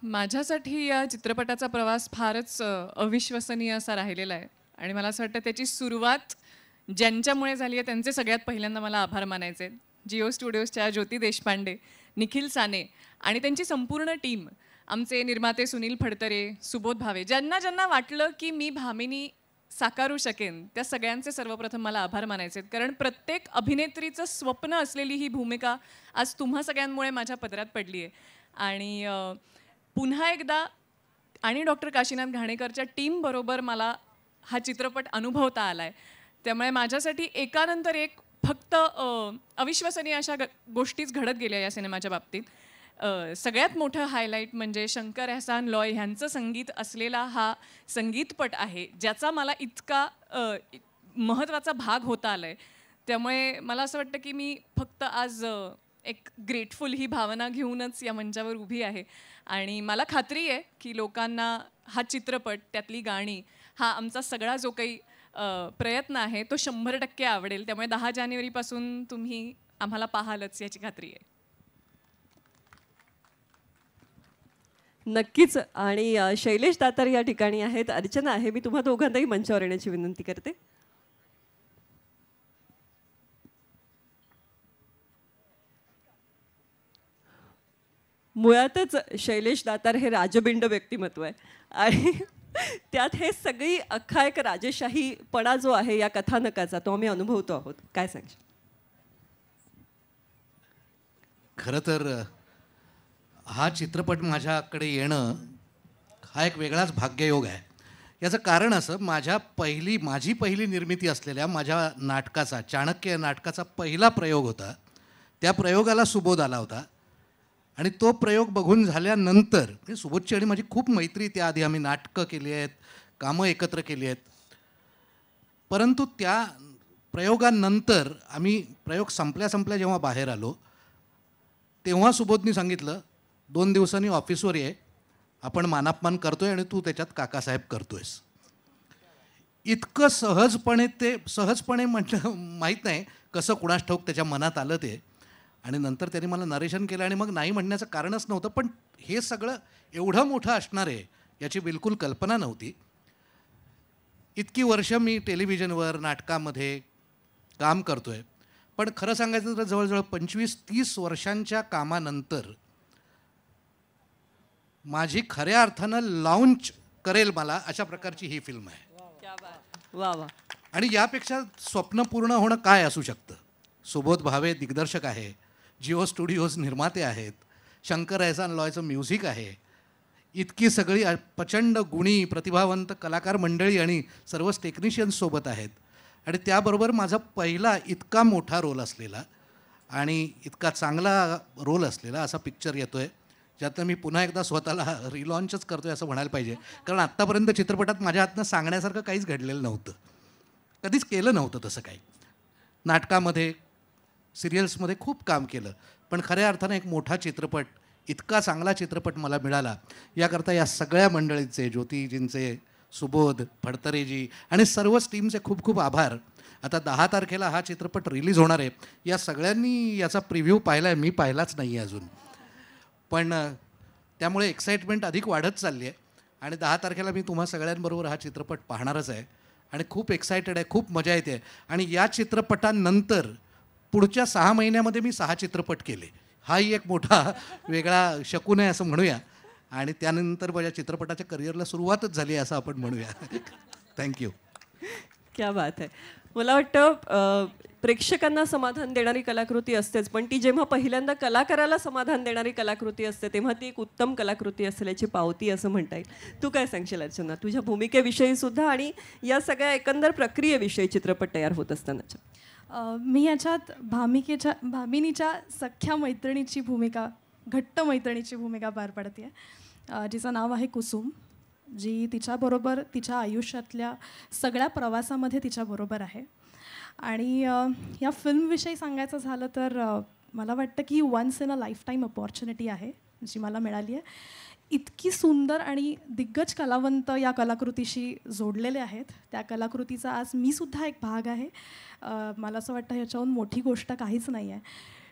माझ्यासाठी या चित्रपटाचा प्रवास फारच अविश्वसनीय असा राहिलेला आहे आणि मला असं वाटतं त्याची सुरुवात ज्यांच्यामुळे झाली आहे त्यांचे सगळ्यात पहिल्यांदा मला आभार मानायचे आहेत. जिओ स्टुडिओजच्या ज्योती देशपांडे, निखिल साने आणि त्यांची संपूर्ण टीम, आमचे निर्माते सुनील फडतरे, सुबोध भावे, ज्यांना ज्यांना वाटलं की मी भामिनी साकारू शकेन त्या सगळ्यांचे सर्वप्रथम मला आभार मानायचे आहेत. कारण प्रत्येक अभिनेत्रीचं स्वप्न असलेली ही भूमिका आज तुम्हा सगळ्यांमुळे माझ्या पदरात पडली आहे. आणि पुन्हा एकदा आणि डॉक्टर काशीनाथ घाणेकरच्या टीमबरोबर मला हा चित्रपट अनुभवता आला आहे. त्यामुळे माझ्यासाठी एकानंतर एक फक्त अविश्वसनीय अशा गोष्टीच घडत गेल्या या सिनेमाच्या बाबतीत. सगळ्यात मोठं हायलाईट म्हणजे शंकर एहसान लॉय ह्यांचं संगीत असलेला हा संगीतपट आहे, ज्याचा मला इतका महत्त्वाचा भाग होता आला आहे. त्यामुळे मला असं वाटतं की मी फक्त आज एक ग्रेटफुल ही भावना घेऊनच या मंचावर उभी आहे. आणि मला खात्री आहे की लोकांना हा चित्रपट, त्यातली गाणी, हा आमचा सगळा जो काही प्रयत्न आहे तो 100% आवडेल. त्यामुळे 10 जानेवारीपासून तुम्ही आम्हाला पाहालच याची खात्री आहे. नक्कीच. आणि शैलेश दातार या ठिकाणी आहेत, अर्चना आहे, मी तुम्हा दोघांनाही मंचावर येण्याची विनंती करते. मुळातच शैलेश दातार हे राजबिंड व्यक्तिमत्व आहे आणि त्यात हे सगळी अख्खा एक राजेशाहीपणा जो आहे या कथानकाचा तो आम्ही अनुभवतो आहोत. काय सांगशील? खरं तर हा चित्रपट माझ्याकडे येणं हा एक वेगळाच भाग्ययोग आहे. याचं कारण असं, माझी पहिली निर्मिती असलेल्या माझ्या नाटकाचा, चाणक्य नाटकाचा पहिला प्रयोग होता. त्या प्रयोगाला सुबोध आला होता आणि तो प्रयोग बघून झाल्यानंतर, म्हणजे सुबोधची आणि माझी खूप मैत्री, त्याआधी आम्ही नाटकं केली आहेत, कामं एकत्र केली आहेत. परंतु त्या प्रयोगानंतर आम्ही प्रयोग संपल्या जेव्हा बाहेर आलो तेव्हा सुबोधनी सांगितलं, 2 दिवसांनी ऑफिसवर ये, आपण मानापमान करतोय आणि तू त्याच्यात काकासाहेब करतोयस. इतकं सहजपणे म्हटलं, माहीत नाही कसं कुणास ठाऊक त्याच्या मनात आलं ते. आणि नंतर त्यांनी मला नरेशन केलं आणि मग नाही म्हणण्याचं कारणच नव्हतं. पण हे सगळं एवढं मोठं असणार आहे याची बिलकुल कल्पना नव्हती. इतकी वर्ष मी टेलिव्हिजनवर, नाटकामध्ये काम करतोय, पण खरं सांगायचं तर जवळजवळ 25-30 वर्षांच्या कामानंतर माझी खऱ्या अर्थानं लॉन्च करेल मला अशा प्रकारची ही फिल्म आहे. वा वा. आणि यापेक्षा स्वप्न पूर्ण होणं काय असू शकतं. सुबोध भावे दिग्दर्शक आहे, जिओ स्टुडिओज निर्माते आहेत, शंकर एहसान लॉयचं म्युझिक आहे, इतकी सगळी प्रचंड गुणी प्रतिभावंत कलाकार मंडळी आणि सर्वच टेक्निशियन्स सोबत आहेत. आणि त्याबरोबर माझा पहिला इतका मोठा रोल असलेला आणि इतका चांगला रोल असलेला असा पिक्चर येतो आहे, ज्यातनं मी पुन्हा एकदा स्वतःला रिलॉन्चच करतो आहे असं म्हणायला पाहिजे. कारण आत्तापर्यंत चित्रपटात माझ्या हातनं सांगण्यासारखं काहीच घडलेलं नव्हतं, कधीच केलं नव्हतं तसं काही. नाटकामध्ये, सिरियल्समध्ये खूप काम केलं, पण खऱ्या अर्थानं एक मोठा चित्रपट, इतका चांगला चित्रपट मला मिळाला याकरता या सगळ्या मंडळींचे, ज्योतीजींचे, सुबोध, फडतरेजी आणि सर्वच टीमचे खूप खूप आभार. आता 10 तारखेला हा चित्रपट रिलीज होणार आहे. या सगळ्यांनी याचा प्रिव्ह्यू पाहिला आहे, मी पाहिलाच नाही आहे अजून, पण त्यामुळे एक्साइटमेंट अधिक वाढत चालली आहे. आणि 10 तारखेला मी तुम्हा सगळ्यांबरोबर हा चित्रपट पाहणारच आहे आणि खूप एक्सायटेड आहे, खूप मजा येते. आणि या चित्रपटानंतर पुढच्या 6 महिन्यामध्ये मी 6 चित्रपट केले. हाही एक मोठा वेगळा शकून आहे असं म्हणूया. आणि त्यानंतर माझ्या चित्रपटाच्या करिअरला सुरुवातच झाली असं आपण म्हणूया. थँक्यू. क्या बात आहे. मला वाटतं प्रेक्षकांना समाधान देणारी कलाकृती असतेच, पण ती जेव्हा पहिल्यांदा कलाकाराला समाधान देणारी कलाकृती असते तेव्हा ती एक उत्तम कलाकृती असल्याची पावती असं म्हणता येईल. तू काय सांगशील अर्चना, तुझ्या भूमिकेविषयी सुद्धा आणि या सगळ्या एकंदर प्रक्रियेविषयी चित्रपट तयार होत असतानाच्या? मी याच्यात भामिनीच्या सख्या मैत्रिणीची भूमिका, घट्ट मैत्रिणीची भूमिका पार पाडते आहे, जिचं नाव आहे कुसुम, जी तिच्याबरोबर तिच्या आयुष्यातल्या सगळ्या प्रवासामध्ये तिच्याबरोबर आहे. आणि या फिल्मविषयी सांगायचं झालं तर मला वाटतं की once in a lifetime opportunity आहे जी मला मिळाली आहे. इतकी सुंदर आणि दिग्गज कलावंत या कलाकृतीशी जोडलेले आहेत. त्या कलाकृतीचा आज मी सुद्धा एक भाग आहे. मला असं वाटतं ह्याच्याहून मोठी गोष्ट काहीच नाही आहे.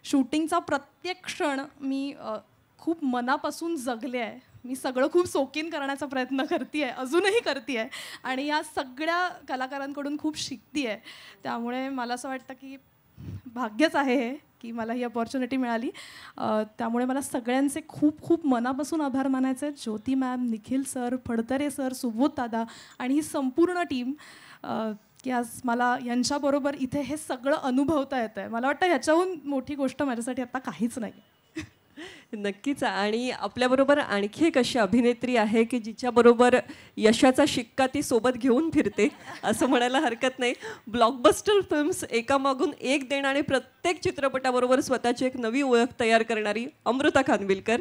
शूटिंगचा प्रत्येक क्षण मी खूप मनापासून जगले आहे. मी सगळं खूप सोकीन करण्याचा प्रयत्न करते आहे, अजूनही करते आहे, आणि या सगळ्या कलाकारांकडून खूप शिकते आहे. त्यामुळे मला असं वाटतं की भाग्यच आहे हे की मला ही अपॉर्च्युनिटी मिळाली. त्यामुळे मला सगळ्यांचे खूप खूप मनापासून आभार मानायचे आहेत. Jyoti ma'am, Nikhil sir, Phadtare sir, Subodh दादा आणि ही संपूर्ण टीम, की आज मला यांच्याबरोबर इथे हे सगळं अनुभवता येतं आहे. मला वाटतं ह्याच्याहून मोठी गोष्ट माझ्यासाठी आता काहीच नाही. नक्कीच. आणि आपल्याबरोबर आणखी एक अशी अभिनेत्री आहे की जिच्याबरोबर यशाचा शिक्का ती सोबत घेऊन फिरते असं म्हणायला हरकत नाही. ब्लॉकबस्टर फिल्म्स एकामागून एक देणारे, प्रत्येक चित्रपटाबरोबर स्वतःची एक नवी ओळख तयार करणारी अमृता खानविलकर.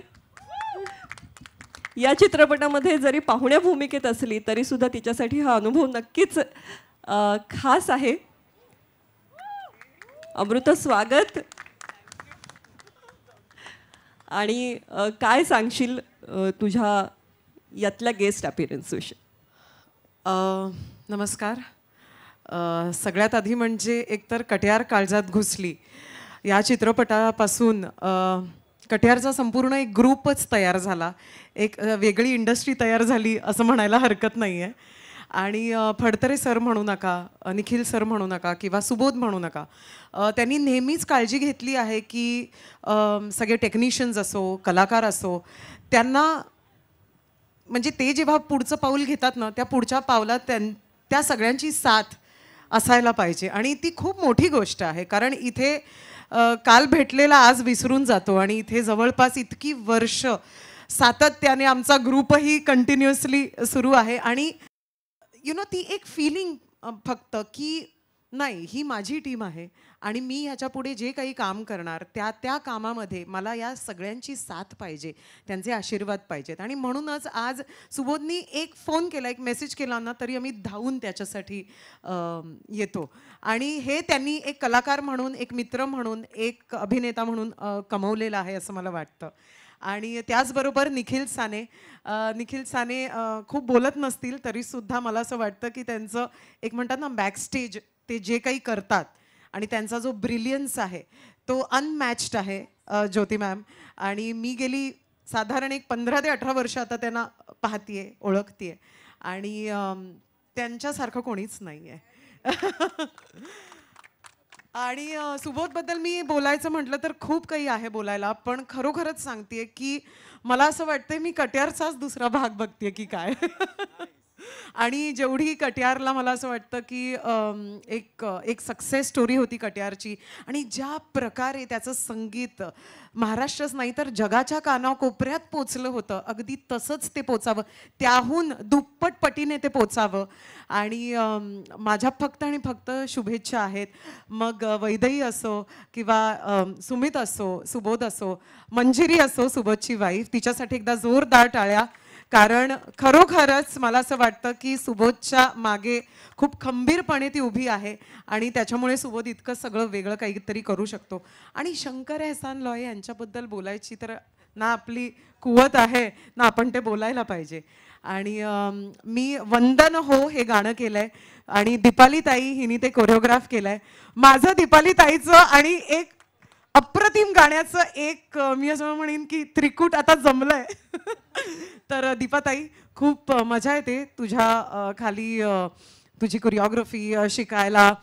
या चित्रपटामध्ये जरी पाहुण्या भूमिकेत असली तरी सुद्धा तिच्यासाठी हा अनुभव नक्कीच खास आहे. अमृता, स्वागत. आणि काय सांगशील तुझ्या यातल्या गेस्ट अपीअरन्स विषयी? नमस्कार. सगळ्यात आधी म्हणजे एकतर कट्यार काळजात घुसली या चित्रपटापासून कट्यारचा संपूर्ण एक ग्रुपच तयार झाला, एक वेगळी इंडस्ट्री तयार झाली असं म्हणायला हरकत नाही आहे. आणि फडतरे सर म्हणू नका, निखिल सर म्हणू नका किंवा सुबोध म्हणू नका, त्यांनी नेहमीच काळजी घेतली आहे की सगळे टेक्निशियन्स असो, कलाकार असो, त्यांना म्हणजे ते जेव्हा पुढचं पाऊल घेतात ना, त्या पुढच्या पावलात त्या सगळ्यांची साथ असायला पाहिजे. आणि ती खूप मोठी गोष्ट आहे, कारण इथे काल भेटलेला आज विसरून जातो आणि इथे जवळपास इतकी वर्ष सातत्याने आमचा ग्रुपही कंटिन्युअसली सुरू आहे. आणि ती एक फिलिंग फक्त की नाही, ही माझी टीम आहे आणि मी ह्याच्या पुढे जे काही काम करणार त्या कामामध्ये मला या सगळ्यांची साथ पाहिजे, त्यांचे आशीर्वाद पाहिजेत. आणि म्हणूनच आज सुबोधनी एक फोन केला, एक मेसेज केला ना, तरी आम्ही धावून त्याच्यासाठी येतो. आणि हे त्यांनी एक कलाकार म्हणून, एक मित्र म्हणून, एक अभिनेता म्हणून कमवलेलं आहे असं मला वाटतं. आणि त्याचबरोबर निखिल साने खूप बोलत नसतील तरीसुद्धा मला असं वाटतं की त्यांचं एक म्हणतात ना बॅकस्टेज, ते जे काही करतात आणि त्यांचा जो ब्रिलियन्स आहे तो अनमॅच्ड आहे. ज्योती मॅम आणि मी गेली साधारण एक 15 ते 18 वर्ष आता त्यांना पाहतीये, ओळखतीये आणि त्यांच्यासारखं कोणीच नाही आहे. आणि सुबोधबद्दल मी बोलायचं म्हटलं तर खूप काही आहे बोलायला, पण खरोखरच सांगते की मला असं वाटतंय मी कट्यारचाच दुसरा भाग बघते की काय. आणि जेवढी कट्यारला मला असं वाटतं की एक सक्सेस स्टोरी होती कट्यारची, आणि ज्या प्रकारे त्याचं संगीत महाराष्ट्रच नाही तर जगाच्या कानाकोपऱ्यात पोचलं होतं, अगदी तसंच ते पोचावं, त्याहून दुप्पट पटीने ते पोचावं. आणि माझ्या फक्त आणि फक्त शुभेच्छा आहेत. मग वैदेही असो किंवा सुमित असो, सुबोध असो, मंजिरी असो, सुबोधची वाईफ, तिच्यासाठी एकदा जोरदार टाळ्या. कारण खरोखरच मला असं वाटतं की सुबोधच्या मागे खूप खंबीरपणे ती उभी आहे आणि त्याच्यामुळे सुबोध इतकं सगळं वेगळं काहीतरी करू शकतो. आणि शंकर एहसान लॉय यांच्याबद्दल बोलायची तर ना आपली कुवत आहे ना आपण ते बोलायला पाहिजे. आणि मी वंदन हो हे गाणं केलं आहे आणि दीपाली ताई हिने ते कोरिओग्राफ केलं आहे. माझं दीपाली ताईचं आणि एक अप्रतिम गाण्याचं एक मी असं म्हणेन की त्रिकूट आता जमलंय. तर दीपाताई खूप मजा येते तुझ्या खाली तुझी कोरिओग्राफी शिकायला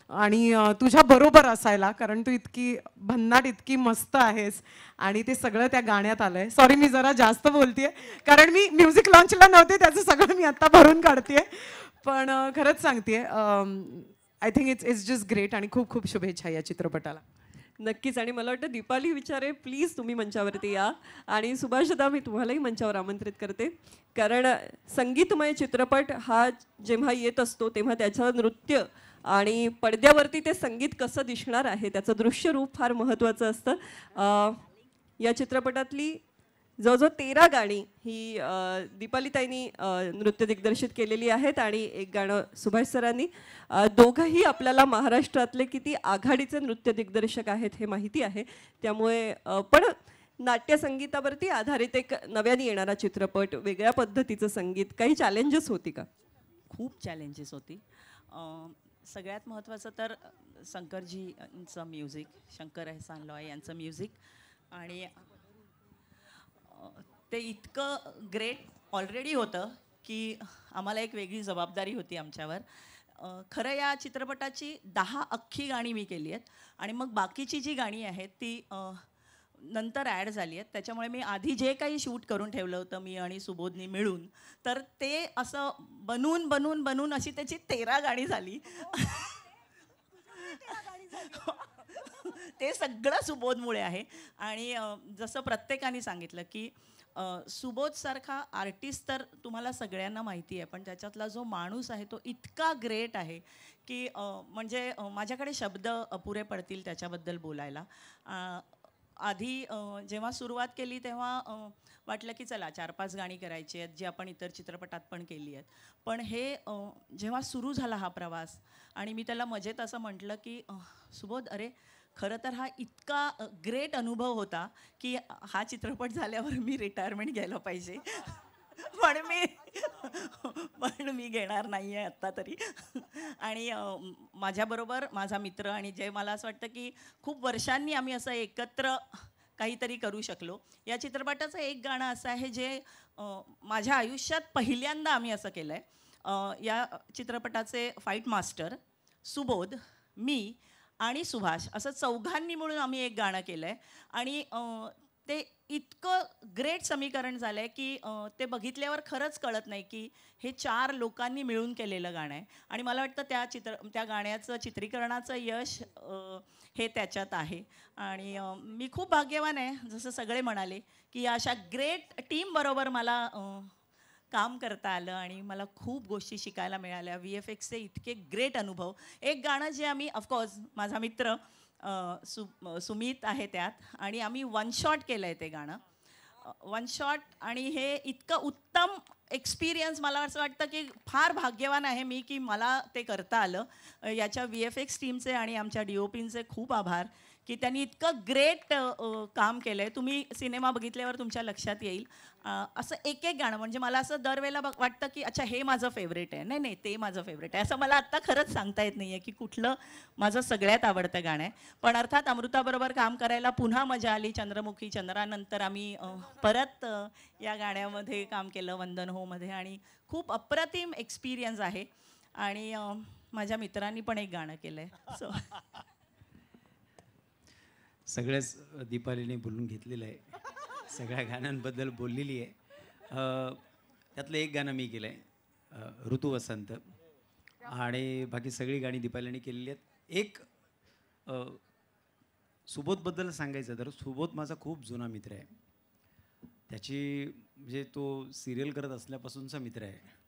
आणि तुझ्या बरोबर असायला, कारण तू इतकी भन्नाट इतकी मस्त आहेस आणि ते सगळं त्या गाण्यात आलंय. सॉरी मी जरा जास्त बोलतेय कारण मी म्युझिक लॉन्चला नव्हते, त्याचं सगळं मी आता भरून काढतेय. पण खरंच सांगतेय I think it's just great आणि खूप खूप शुभेच्छा या चित्रपटाला. नक्कीच. आणि मला वाटतं दीपाली विचारे प्लीज तुम्ही मंचावरती या. आणि सुभाषदा मी तुम्हालाही मंचावर आमंत्रित करते, कारण संगीतमय चित्रपट हा जेव्हा येत असतो तेव्हा त्याचं नृत्य आणि पडद्यावरती ते संगीत कसं दिसणार आहे त्याचं दृश्यरूप फार महत्त्वाचं असतं. या चित्रपटातली जवळजवळ 13 गाणी ही दीपालीताईंनी नृत्य दिग्दर्शित केलेली आहेत आणि एक गाणं सुभाष सरांनी. दोघंही आपल्याला महाराष्ट्रातले किती आघाडीचे नृत्य दिग्दर्शक आहेत हे माहिती आहे. त्यामुळे पण नाट्यसंगीतावरती आधारित एक नव्याने येणारा चित्रपट, वेगळ्या पद्धतीचं संगीत, काही चॅलेंजेस होती का? खूप चॅलेंजेस होती. सगळ्यात महत्त्वाचं तर शंकरजींचं म्युझिक, शंकर एहसान लॉय यांचं म्युझिक, आणि ते इतकं ग्रेट ऑलरेडी होतं की आम्हाला एक वेगळी जबाबदारी होती आमच्यावर. खरं या चित्रपटाची 10 अख्खी गाणी मी केली आहेत आणि मग बाकीची जी गाणी आहेत ती नंतर ॲड झाली आहेत. त्याच्यामुळे मी आधी जे काही शूट करून ठेवलं होतं मी आणि सुबोधनी मिळून, तर ते असं बनवून बनवून बनवून अशी त्याची 13 गाणी झाली. ते सगळं सुबोधमुळे आहे. आणि जसं प्रत्येकाने सांगितलं की सुबोधसारखा आर्टिस्ट तर तुम्हाला सगळ्यांना माहिती आहे, पण त्याच्यातला जो माणूस आहे तो इतका ग्रेट आहे की म्हणजे माझ्याकडे शब्द अपुरे पडतील त्याच्याबद्दल बोलायला. आधी जेव्हा सुरुवात केली तेव्हा वाटलं की चला 4-5 गाणी करायची आहेत जी आपण इतर चित्रपटात पण केली आहेत. पण हे जेव्हा सुरू झाला हा प्रवास आणि मी त्याला मजेत असं म्हटलं की सुबोध, अरे खरं तर हा इतका ग्रेट अनुभव होता की हा चित्रपट झाल्यावर मी रिटायरमेंट घ्यायला पाहिजे, पण मी घेणार नाही आहे आत्ता तरी. आणि माझ्याबरोबर माझा मित्र, आणि जे मला असं वाटतं की खूप वर्षांनी आम्ही असं एकत्र काहीतरी करू शकलो. या चित्रपटाचं एक गाणं असं आहे जे माझ्या आयुष्यात पहिल्यांदा आम्ही असं केलं आहे. या चित्रपटाचे फाईट मास्टर सुबोध, मी आणि सुभाष असं चौघांनी मिळून आम्ही एक गाणं केलं आहे. आणि ते इतकं ग्रेट समीकरण झालं आहे की ते बघितल्यावर खरंच कळत नाही की हे 4 लोकांनी मिळून केलेलं गाणं आहे. आणि मला वाटतं त्या गाण्याचं चित्रीकरणाचं यश हे त्याच्यात आहे. आणि मी खूप भाग्यवान आहे, जसं सगळे म्हणाले की अशा ग्रेट टीमबरोबर मला काम करता आलं आणि मला खूप गोष्टी शिकायला मिळाल्या. VFXचे इतके ग्रेट अनुभव. एक गाणं जे आम्ही, ऑफकोर्स माझा मित्र सुमित आहे त्यात, आणि आम्ही 1 शॉट केलं आहे ते गाणं 1 शॉट. आणि हे इतकं उत्तम एक्सपिरियन्स, मला असं वाटतं की फार भाग्यवान आहे मी की मला ते करता आलं. याच्या VFX टीमचे आणि आमच्या DOPचे खूप आभार की त्यांनी इतकं ग्रेट काम केलं आहे. तुम्ही सिनेमा बघितल्यावर तुमच्या लक्षात येईल. असं एक गाणं म्हणजे मला असं दरवेळेला वाटतं की अच्छा हे माझं फेवरेट आहे, नाही ते माझं फेवरेट आहे, असं मला आत्ता खरंच सांगता येत नाही आहे की कुठलं माझं सगळ्यात आवडतं गाणं आहे. पण अर्थात अमृताबरोबर काम करायला पुन्हा मजा आली. चंद्रमुखी चंद्रानंतर आम्ही परत या गाण्यामध्ये काम केलं, वंदन होमध्ये, आणि खूप अप्रतिम एक्सपिरियन्स आहे. आणि माझ्या मित्रांनी पण एक गाणं केलं आहे. सो सगळ्याच दीपालीने बोलून घेतलेलं आहे, सगळ्या गाण्यांबद्दल बोललेली आहे. त्यातलं एक गाणं मी केलं आहे, ऋतू वसंत, आणि बाकी सगळी गाणी दीपालीने केलेली आहेत. एक सुबोधबद्दल सांगायचं तर सुबोध माझा खूप जुना मित्र आहे. त्याची म्हणजे तो सिरियल करत असल्यापासूनचा मित्र आहे.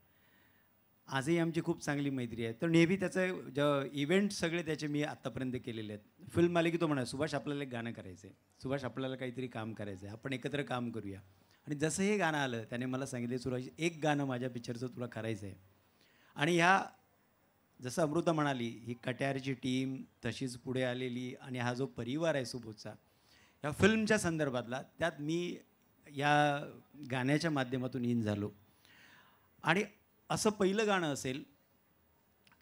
आजही आमची खूप चांगली मैत्री आहे. तर नेहमी त्याचं इव्हेंट सगळे त्याचे मी आत्तापर्यंत केलेले आहेत. फिल्म आले की तो म्हणा, सुभाष आपल्याला एक गाणं करायचं आहे, सुभाष आपल्याला काहीतरी काम करायचं आहे, आपण एकत्र काम करूया. आणि जसं हे गाणं आलं त्याने मला सांगितले, सुभाष एक गाणं माझ्या पिक्चरचं तुला करायचं आहे. आणि ह्या जसं अमृता म्हणाली, ही कट्यारची टीम तशीच पुढे आलेली, आणि हा जो परिवार आहे सुबोधचा या फिल्मच्या संदर्भातला, त्यात मी या गाण्याच्या माध्यमातून इन झालो. आणि असं पहिलं गाणं असेल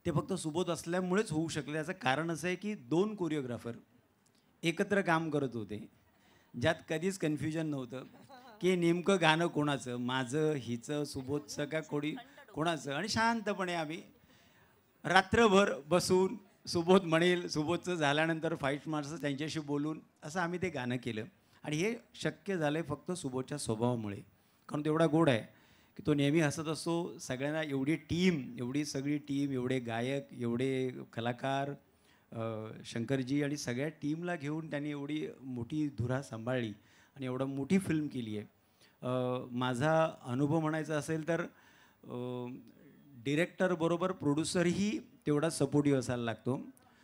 ते फक्त सुबोध असल्यामुळेच होऊ शकलं. याचं कारण असं आहे की 2 कोरिओग्राफर एकत्र काम करत होते, ज्यात कधीच कन्फ्युजन नव्हतं की नेमकं गाणं कोणाचं, माझं, हिचं, सुबोधचं का कोणाचं. आणि शांतपणे आम्ही रात्रभर बसून सुबोध म्हणेल, सुबोधचं झाल्यानंतर फाईट मार्क्स त्यांच्याशी बोलून असं आम्ही ते गाणं केलं. आणि हे शक्य झालं आहे फक्त सुबोधच्या स्वभावामुळे, कारण तो एवढा गोड आहे की तो नेहमी हसत असतो. सगळ्यांना एवढी सगळी टीम, एवढे गायक, एवढे कलाकार, शंकरजी आणि सगळ्या टीमला घेऊन त्यांनी एवढी मोठी धुरा सांभाळली आणि एवढं मोठी फिल्म केली आहे. माझा अनुभव म्हणायचा असेल तर डिरेक्टरबरोबर प्रोड्युसरही तेवढा सपोर्टिव्ह असायला लागतो.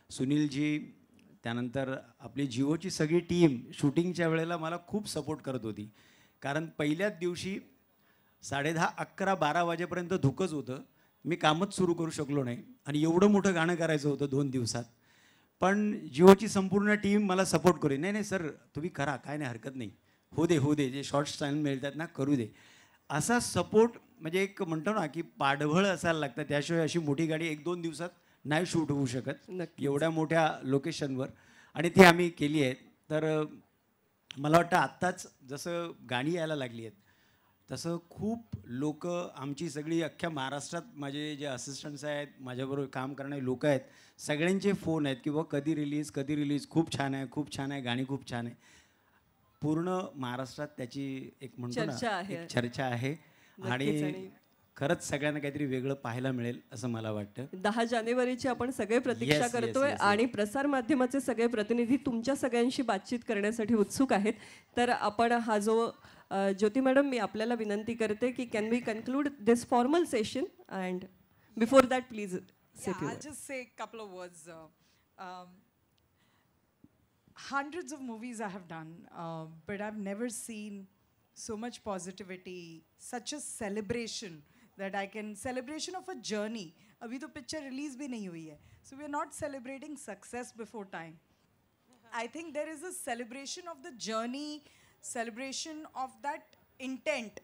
सुनीलजी, त्यानंतर आपली जिओची सगळी टीम शूटिंगच्या वेळेला मला खूप सपोर्ट करत होती, कारण पहिल्याच दिवशी 10:30, 11, 12 वाजेपर्यंत धुकंच होतं. मी कामच सुरू करू शकलो नाही आणि एवढं मोठं गाणं करायचं होतं 2 दिवसात. पण जिओची संपूर्ण टीम मला सपोर्ट करेल, नाही सर तुम्ही करा, काय नाही हरकत नाही, होऊ दे जे शॉर्ट्स टाईम मिळतात ना करू दे. असा सपोर्ट म्हणजे एक म्हणतो ना की पाठबळ असायला लागतं, त्याशिवाय अशी मोठी गाडी 1-2 दिवसात नाही शूट होऊ शकत एवढ्या मोठ्या लोकेशनवर. आणि ती आम्ही केली आहे. तर मला वाटतं आत्ताच जसं गाणी यायला लागली आहेत तसं खूप लोक, आमची सगळी अख्ख्या महाराष्ट्रात माझे जे असिस्टंट्स आहेत, माझ्याबरोबर काम करणारे लोक आहेत, सगळ्यांचे फोन आहेत की कधी रिलीज, खूप छान आहे, गाणी खूप छान आहे. पूर्ण महाराष्ट्रात त्याची एक म्हणतो ना चर्चा आहे आणि खरंच सगळ्यांना काहीतरी वेगळं पाहायला मिळेल असं मला वाटतं. 10 जानेवारीची आपण सगळे प्रतीक्षा करतोय आणि प्रसार माध्यमाचे सगळे प्रतिनिधी तुमच्या सगळ्यांशी बातचीत करण्यासाठी उत्सुक आहेत. तर आपण हा जो ज्योती मॅडम, मी आपल्याला विनंती करते की can we conclude this formal session and before that please say I'll just say a couple of words. Hundreds of movies I have done, but I've never seen so much positivity, such a celebration celebration of a journey. Abhi to picture release bhi nahi hui hai, so we are not celebrating success before time. I think there is a celebration of the journey, celebration of that intent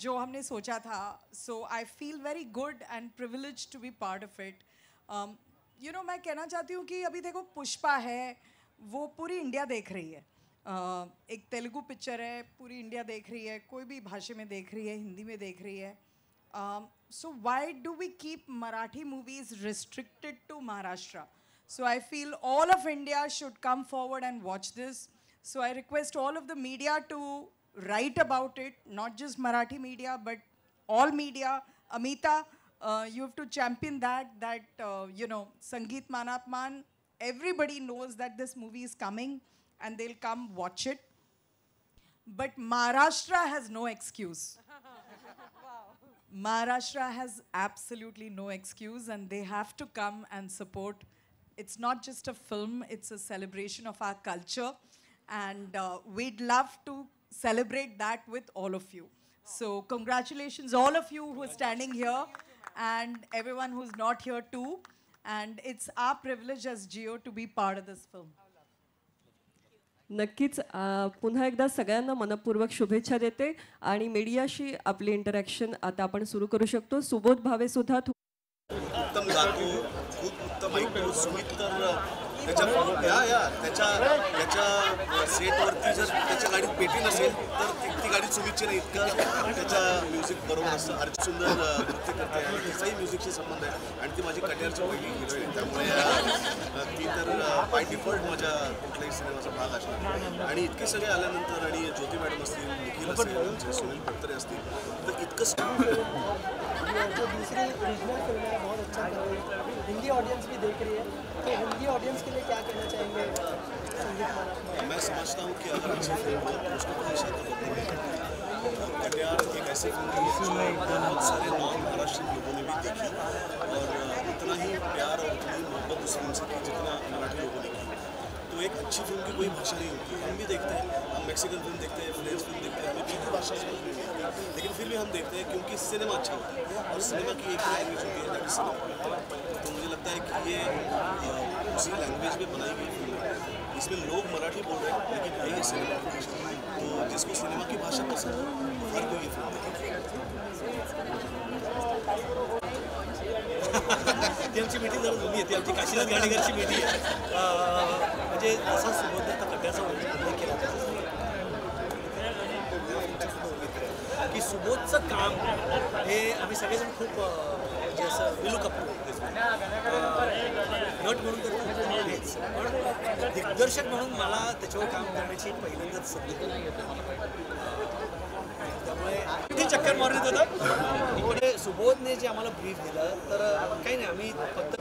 जो हमने सोचा था. So I feel very good and privileged to be part of it. You know, मैं कहना चाहती हूँ कि अभी देखो पुष्पा है, वो पूरी इंडिया देख रही है. एक तेलुगु पिक्चर है, पूरी इंडिया देख रही है, कोई भी भाषा में देख रही है, हिंदी में देख रही है. So why do we keep Marathi movies restricted to Maharashtra? So I feel all of India should come forward and watch this. So I request all of the media to write about it, not just Marathi media, but all media. Amita, you have to champion that you know, Sangeet Manapman, everybody knows that this movie is coming and they'll come watch it. But Maharashtra has no excuse. Maharashtra has absolutely no excuse and they have to come and support. It's not just a film, it's a celebration of our culture and we'd love to celebrate that with all of you. So congratulations all of you who are standing here and everyone who's not here too. And it's our privilege as Jio to be part of this film. नक्कीच पुन्हा एकदा सगळ्यांना मनपूर्वक शुभेच्छा देते आणि मीडियाशी आपली interaction आता आपण सुरू करू शकतो. सुबोध भावे सुद्धा उत्तम गातो, खूप उत्तम ऐकतो. सुमित तर त्याच्या सेटवरती जर त्याच्या गाडीत पेटी नसेल तर ती गाडी सुमितची नाही, इतकं त्याच्या म्युझिक बरोबर असतं. अर्जित सुंदर नृत्य करते आणि तिचाही म्युझिकशी संबंध आहे आणि ती माझी कट्यारची पहिली हिरोईन, त्यामुळे ती तर बाय डिफॉल्ट माझ्या कुठल्याही सिनेमाचा भाग असणार. आणि इतके सगळे आल्यानंतर आणि ज्योती मॅडम असतील, निखिल असेल, सुनील फडतरे असतील, तर इतकं जो दूसरी रीजनल फिल्म है बहुत अच्छा कर रही है, हिंदी ऑडियंस भी देख रही है, तो हिंदी ऑडियंस के लिए क्या कहना चाहेंगे संगीत मानव? मैं समझता हूँ कि अगर अच्छी फिल्म हो तो उसको हमेशा कटियार एक ऐसी फिल्म है जो बहुत सारे नॉन महाराष्ट्र लोगों ने भी देखी और उतना ही प्यार और उतनी मोहब्बत उस फिल्म से की जितना मराठी लोगों ने की. तो एक अच्छी फिल्म की कोई भाषा नहीं होती. हम भी देखते हैं, हम मैक्सिकन फिल्म देखते हैं, फ्रेंच फिल्म देखते हैं, हमें भी भाषा समझ नहीं आती, लेकिन फिर भी हम देखते हैं क्योंकि सिनेमा अच्छा होता है और सिनेमा की एक लैंग्वेज होती है दैट सिनेमा. तो मुझे लगता है कि ये उसी लैंग्वेज में बनाई गई फिल्म है. इसमें लोग मराठी बोल रहे हैं लेकिन यही सिनेमा की भाषा है. तो जिसको सिनेमा की भाषा पसंद हो हर कोई ये फिल्म देखेगा. ती आमची मिठी जरा जुनी येते, आमची काशीनाथ घाणेकरची मिठी आहे. म्हणजे असा सुबोध दत्त कट्याचा उल्लेख केला की सुबोधचं काम हे आम्ही सगळेजण खूप म्हणजे असं विलूक करतो. नट म्हणून तर हेच, पण दिग्दर्शक म्हणून मला त्याच्यावर काम करण्याची पहिल्यांदाच संधी त्यामुळे किती चक्कर मारून येत होतं. इकडे सुबोधने जे आम्हाला ब्रीफ दिलं तर काही नाही, आम्ही फक्त